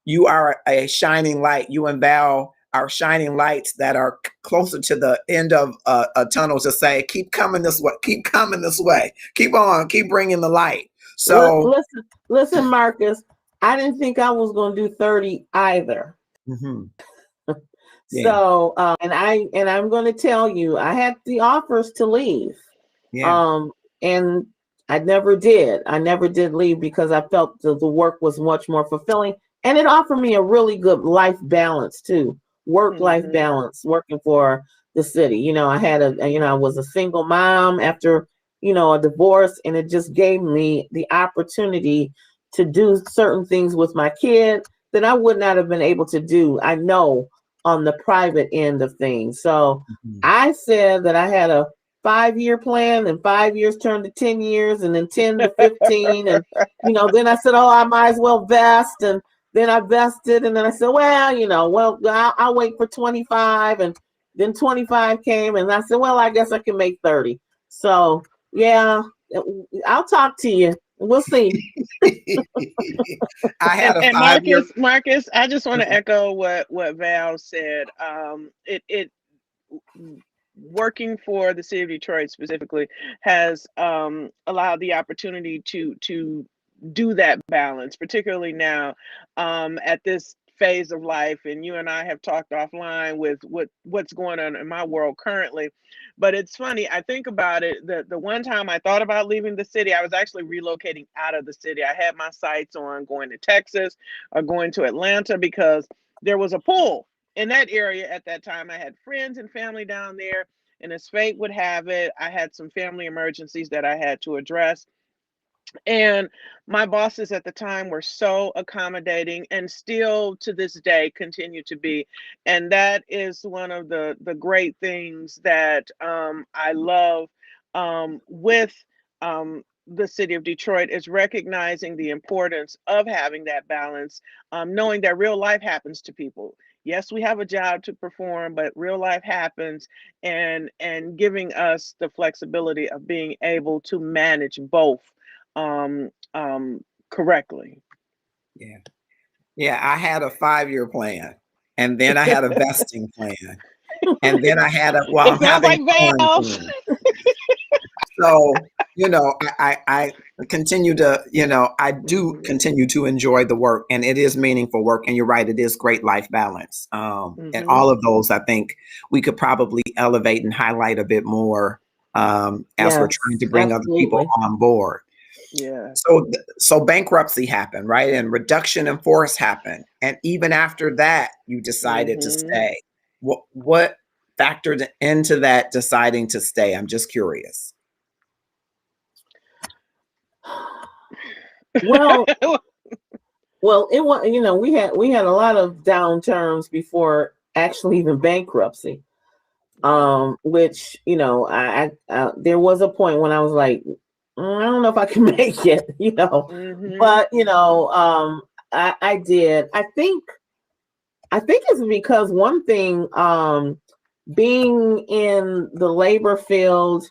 you are a shining light. You and Val are shining lights that are closer to the end of a tunnel to say, keep coming this way, keep coming this way, keep on, keep bringing the light. So listen, Marcus, I didn't think I was going to do 30 either. Yeah. So, and I'm going to tell you, I had the offers to leave. Yeah. And I never did. I never did leave because I felt the work was much more fulfilling, and it offered me a really good life balance too. Work-life balance, working for the city. You know, I was a single mom after, you know, a divorce, and it just gave me the opportunity to do certain things with my kid that I would not have been able to do, I know, on the private end of things. So I said that I had a 5-year plan, and 5 years turned to 10 years, and then 10 to 15. And, you know, then I said, oh, I might as well vest. And then I vested. And then I said, well, I'll wait for 25. And then 25 came, and I said, well, I guess I can make 30. So, yeah, I'll talk to you. We'll see. I had a Marcus, I just want to echo what Val said. It working for the City of Detroit specifically has allowed the opportunity to do that balance, particularly now at this phase of life, and you and I have talked offline with what's going on in my world currently. But it's funny, I think about it, the one time I thought about leaving the city, I was actually relocating out of the city. I had my sights on going to Texas or going to Atlanta because there was a pool in that area at that time. I had friends and family down there, and as fate would have it, I had some family emergencies that I had to address. And my bosses at the time were so accommodating, and still to this day continue to be. And that is one of the great things that I love with the city of Detroit, is recognizing the importance of having that balance, knowing that real life happens to people. Yes, we have a job to perform, but real life happens, and giving us the flexibility of being able to manage both um, correctly. Yeah. Yeah. I had a 5-year plan, and then I had a vesting plan, and then I had a, well, I'm It sounds having like fun Val's. plan. So, I continue to, I do continue to enjoy the work, and it is meaningful work. And you're right, it is great life balance. And all of those, I think we could probably elevate and highlight a bit more as we're Yes, trying to bring other people absolutely. on board. Yeah. So bankruptcy happened, right? And reduction in force happened. And even after that, you decided to stay. What factored into that deciding to stay? I'm just curious. Well, it was, we had a lot of downturns before actually even bankruptcy. Which, I there was a point when I was like, I don't know if I can make it, but I did. I think it's because one thing, being in the labor field,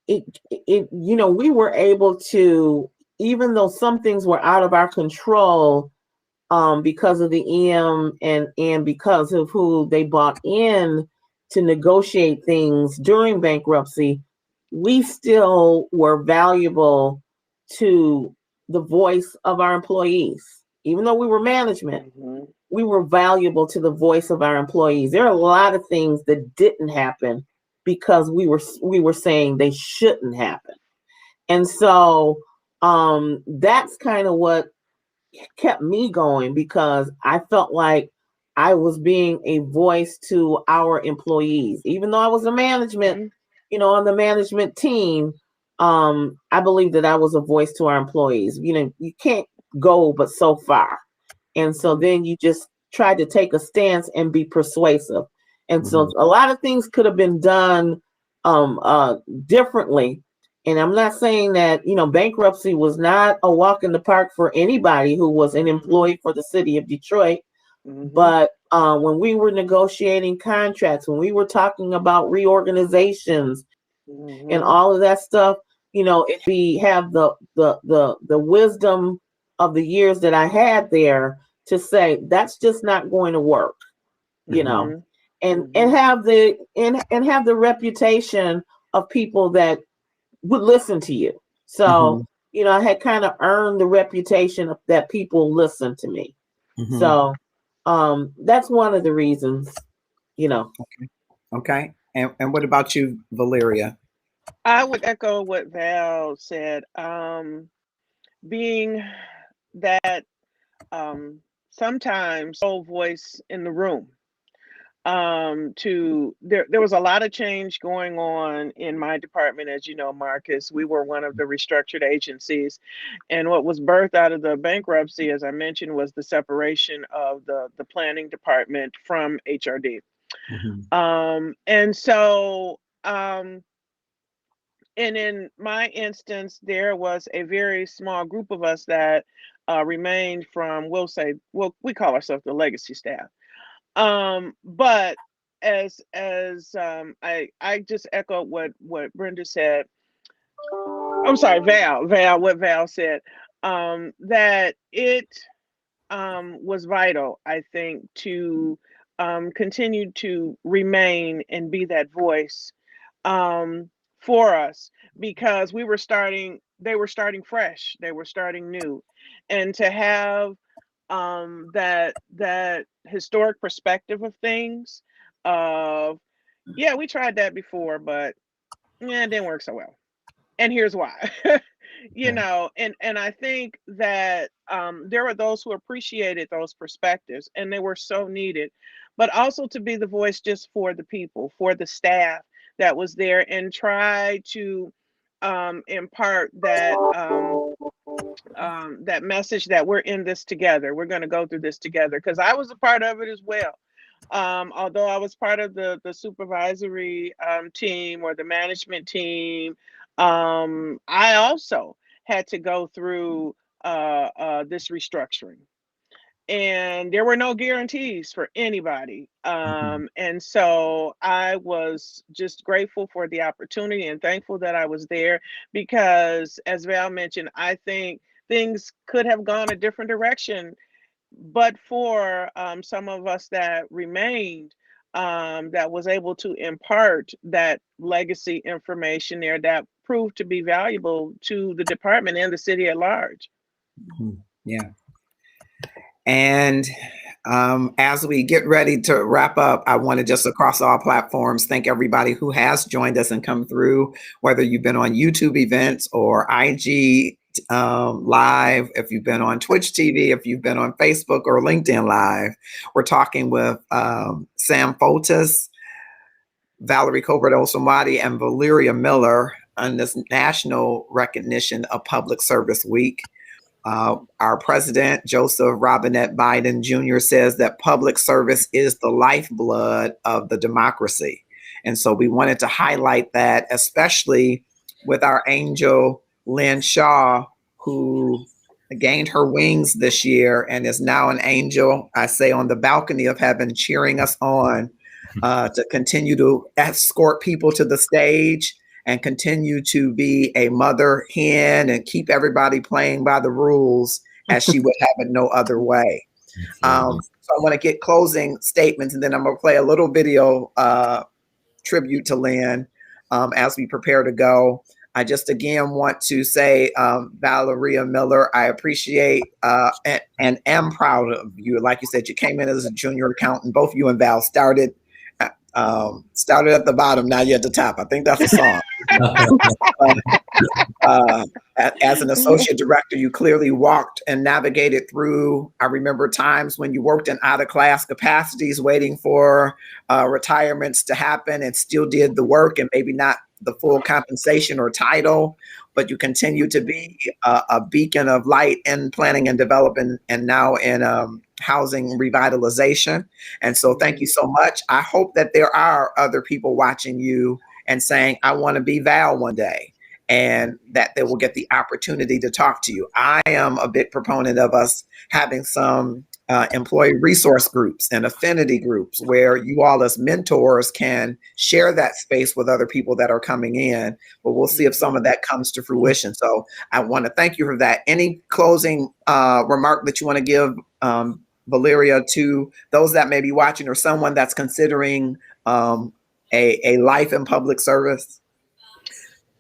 we were able to, even though some things were out of our control, because of the EM and because of who they brought in to negotiate things during bankruptcy, we still were valuable to the voice of our employees. Even though we were management, we were valuable to the voice of our employees. There are a lot of things that didn't happen because we were saying they shouldn't happen. And so that's kind of what kept me going, because I felt like I was being a voice to our employees. Even though I was a management, on the management team, I believe that I was a voice to our employees. You can't go but so far. And so then you just try to take a stance and be persuasive. And so a lot of things could have been done differently. And I'm not saying that, bankruptcy was not a walk in the park for anybody who was an employee for the city of Detroit. But when we were negotiating contracts, when we were talking about reorganizations and all of that stuff, if we have the wisdom of the years that I had there to say that's just not going to work, and have the reputation of people that would listen to you. So, I had kind of earned the reputation that people listen to me. So, that's one of the reasons, Okay. And what about you, Valeria? I would echo what Val said. Being that sometimes sole voice in the room. There was a lot of change going on in my department, as you know, Marcus. We were one of the restructured agencies, and what was birthed out of the bankruptcy, as I mentioned, was the separation of the planning department from HRD. And so and in my instance, there was a very small group of us that remained from, we call ourselves the legacy staff. But I just echo what Brenda said. I'm sorry, what Val said, that it was vital, I think, to continue to remain and be that voice for us, because they were starting fresh, they were starting new, and to have that historic perspective of things. Of yeah, we tried that before, but yeah, it didn't work so well. And here's why. And I think that there were those who appreciated those perspectives, and they were so needed, but also to be the voice just for the people, for the staff that was there, and try to impart that message that we're in this together. We're going to go through this together, because I was a part of it as well. Although I was part of the supervisory team or the management team, I also had to go through this restructuring. And there were no guarantees for anybody. And so I was just grateful for the opportunity and thankful that I was there, because, as Val mentioned, I think things could have gone a different direction, but for some of us that remained, that was able to impart that legacy information there that proved to be valuable to the department and the city at large. Yeah. And as we get ready to wrap up, I want to just across all platforms thank everybody who has joined us and come through, whether you've been on YouTube events or IG live, if you've been on Twitch TV, if you've been on Facebook or LinkedIn Live. We're talking with Sam Fotis, Valerie Colbert-Osamwadi, and Valeria Miller on this national recognition of Public Service Week. Our president, Joseph Robinette Biden Jr., says that public service is the lifeblood of the democracy. And so we wanted to highlight that, especially with our angel, Lynn Shaw, who gained her wings this year and is now an angel, I say, on the balcony of heaven, cheering us on to continue to escort people to the stage and continue to be a mother hen and keep everybody playing by the rules as she would have it no other way. So I want to get closing statements, and then I'm going to play a little video tribute to Lynn as we prepare to go. I just again want to say, Valeria Miller, I appreciate and am proud of you. Like you said, you came in as a junior accountant. Both you and Val started at the bottom. Now you're at the top. I think that's a song. As an associate director, you clearly walked and navigated through. I remember times when you worked in out of class capacities, waiting for retirements to happen, and still did the work, and maybe not the full compensation or title, but you continue to be a beacon of light in planning and development, and now in housing revitalization. And so thank you so much. I hope that there are other people watching you and saying, I want to be Val one day, and that they will get the opportunity to talk to you. I am a big proponent of us having some employee resource groups and affinity groups where you all as mentors can share that space with other people that are coming in, but we'll see if some of that comes to fruition. So I want to thank you for that. Any closing remark that you want to give, Valeria, to those that may be watching, or someone that's considering a life in public service?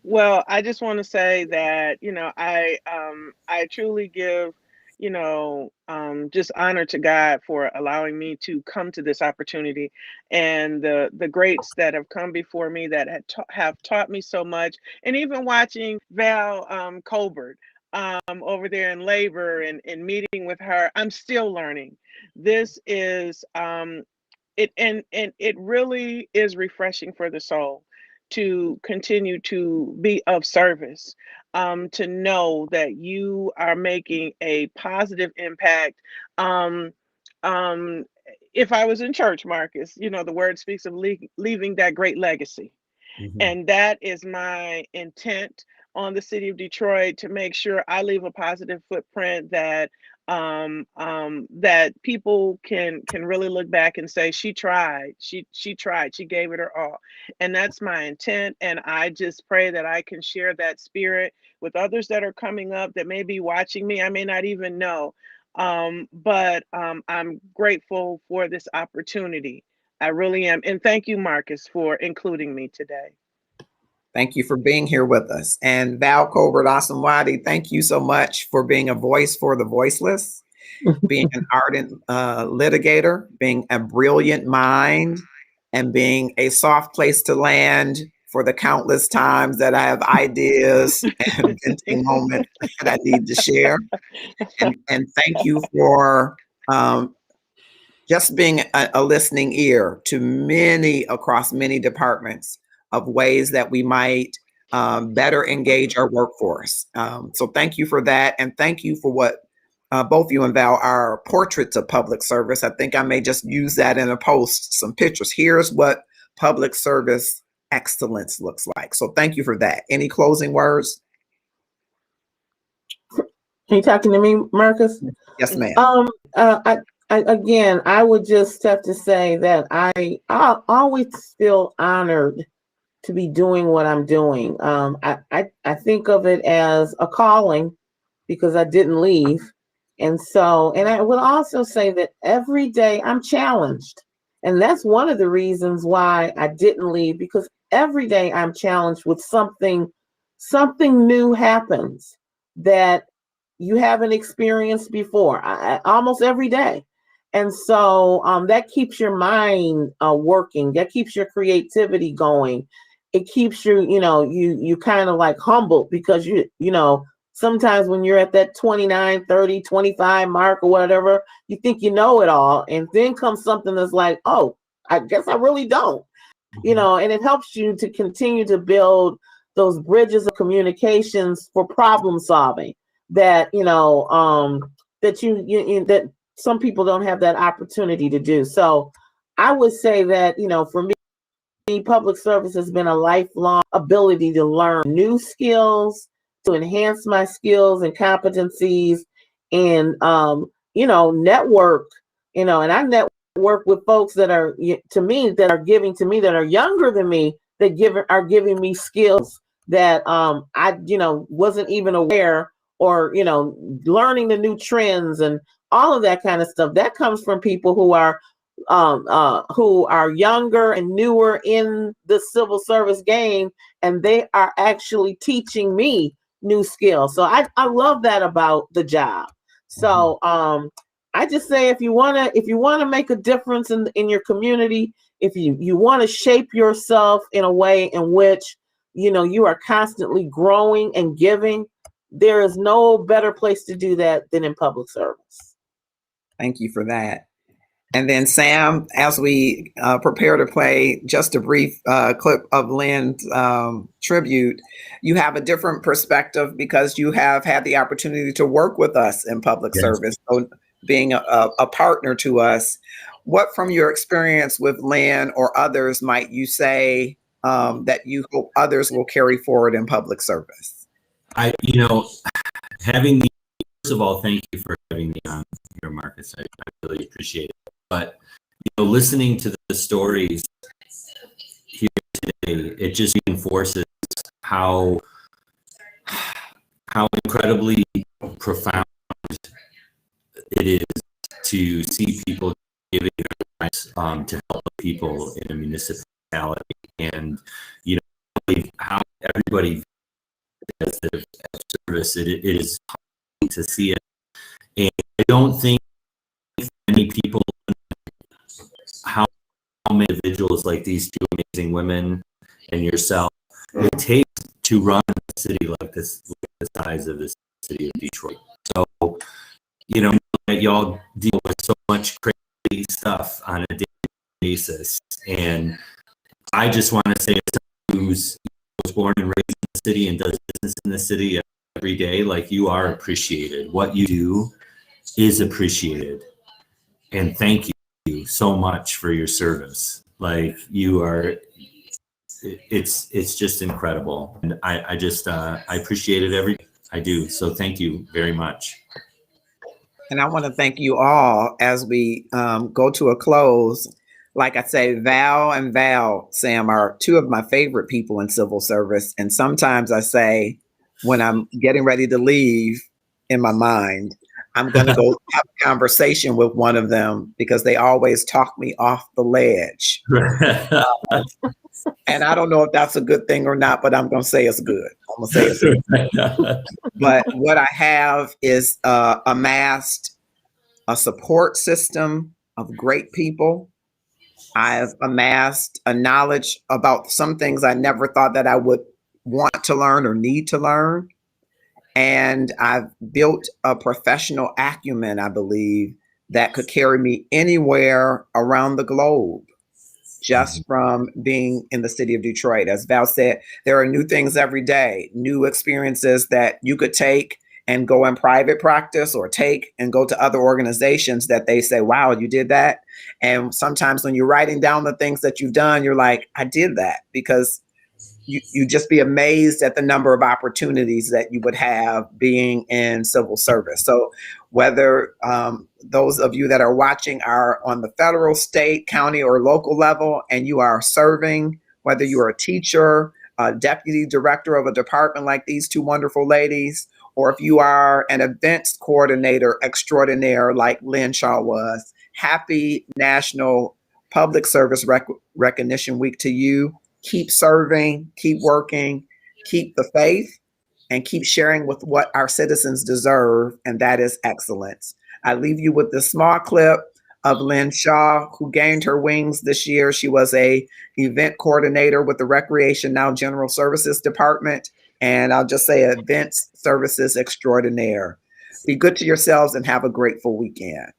Well, I just want to say that, I truly give, just honor to God for allowing me to come to this opportunity, and the greats that have come before me that have taught me so much. And even watching Val Colbert over there in labor and meeting with her, I'm still learning. This is it really is refreshing for the soul to continue to be of service, to know that you are making a positive impact. Um, um, if I was in church, Marcus, the word speaks of leaving that great legacy. Mm-hmm. And that is my intent on the city of Detroit, to make sure I leave a positive footprint that that people can really look back and say, she tried, she tried, she gave it her all. And that's my intent. And I just pray that I can share that spirit with others that are coming up that may be watching me. I may not even know. But I'm grateful for this opportunity. I really am. And thank you, Marcus, for including me today. Thank you for being here with us. And Val Colbert-Osamwadi, thank you so much for being a voice for the voiceless. being an ardent litigator, being a brilliant mind, and being a soft place to land for the countless times that I have ideas and venting moments that I need to share. And thank you for just being a listening ear to many across many departments of ways that we might better engage our workforce. So thank you for that. And thank you for what both you and Val are portraits of public service. I think I may just use that in a post, some pictures. Here's what public service excellence looks like. So thank you for that. Any closing words? Are you talking to me, Marcus? Yes, ma'am. I would just have to say that I always feel honored to be doing what I'm doing. I think of it as a calling because I didn't leave. And I would also say that every day I'm challenged. And that's one of the reasons why I didn't leave, because every day I'm challenged with something new happens that you haven't experienced before, almost every day. And so that keeps your mind working. That keeps your creativity going. It keeps you kind of like humbled, because sometimes when you're at that 29, 30, 25 mark or whatever, you think you know it all. And then comes something that's like, oh, I guess I really don't, and it helps you to continue to build those bridges of communications for problem solving that, that some people don't have that opportunity to do. So I would say that, for me, public service has been a lifelong ability to learn new skills, to enhance my skills and competencies, and network, and I network with folks that are giving to me, that are younger than me, that are giving me skills that I wasn't even aware, or learning the new trends and all of that kind of stuff. That comes from people who are younger and newer in the civil service game, and they are actually teaching me new skills. So I love that about the job. So I just say, if you want to make a difference in your community, if you want to shape yourself in a way in which you are constantly growing and giving, there is no better place to do that than in public service. Thank you for that. And then Sam, as we prepare to play just a brief clip of Lynn's tribute, you have a different perspective because you have had the opportunity to work with us in public service, so being a partner to us. What from your experience with Lynn or others might you say that you hope others will carry forward in public service? First of all, thank you for having me on here, Marcus. I really appreciate it. But listening to the stories here today, it just reinforces how incredibly profound it is to see people giving their lives to help people in a municipality, and how everybody does their service. It is hard to see it, and I don't think many people how many individuals like these two amazing women and yourself it takes to run a city like this, the size of the city of Detroit. So that y'all deal with so much crazy stuff on a daily basis, and I just want to say, as someone who's was born and raised in the city and does business in the city every day, like, you are appreciated. What you do is appreciated, and thank you so much for your service. Like, you are, it's just incredible, and I just I appreciate it every day. I do. So thank you very much. And I want to thank you all as we go to a close. Like I say, Val, Sam, are two of my favorite people in civil service. And sometimes I say, when I'm getting ready to leave, in my mind, I'm going to go have a conversation with one of them, because they always talk me off the ledge. And I don't know if that's a good thing or not, but I'm going to say it's good. I'm going to say it's good. But what I have is amassed a support system of great people. I've amassed a knowledge about some things I never thought that I would want to learn or need to learn. And I've built a professional acumen, I believe, that could carry me anywhere around the globe just from being in the city of Detroit. As Val said, there are new things every day, new experiences that you could take and go in private practice or take and go to other organizations that they say, wow, you did that. And sometimes when you're writing down the things that you've done, you're like, I did that, because you just be amazed at the number of opportunities that you would have being in civil service. So whether those of you that are watching are on the federal, state, county, or local level, and you are serving, whether you are a teacher, a deputy director of a department like these two wonderful ladies, or if you are an events coordinator extraordinaire like Lynn Shaw was, happy National Public Service Recognition Week to you. Keep serving, keep working, keep the faith, and keep sharing with what our citizens deserve, and that is excellence. I leave you with this small clip of Lynn Shaw, who gained her wings this year. She was a event coordinator with the Recreation Now General Services Department, and I'll just say events services extraordinaire. Be good to yourselves and have a grateful weekend.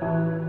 Thank you.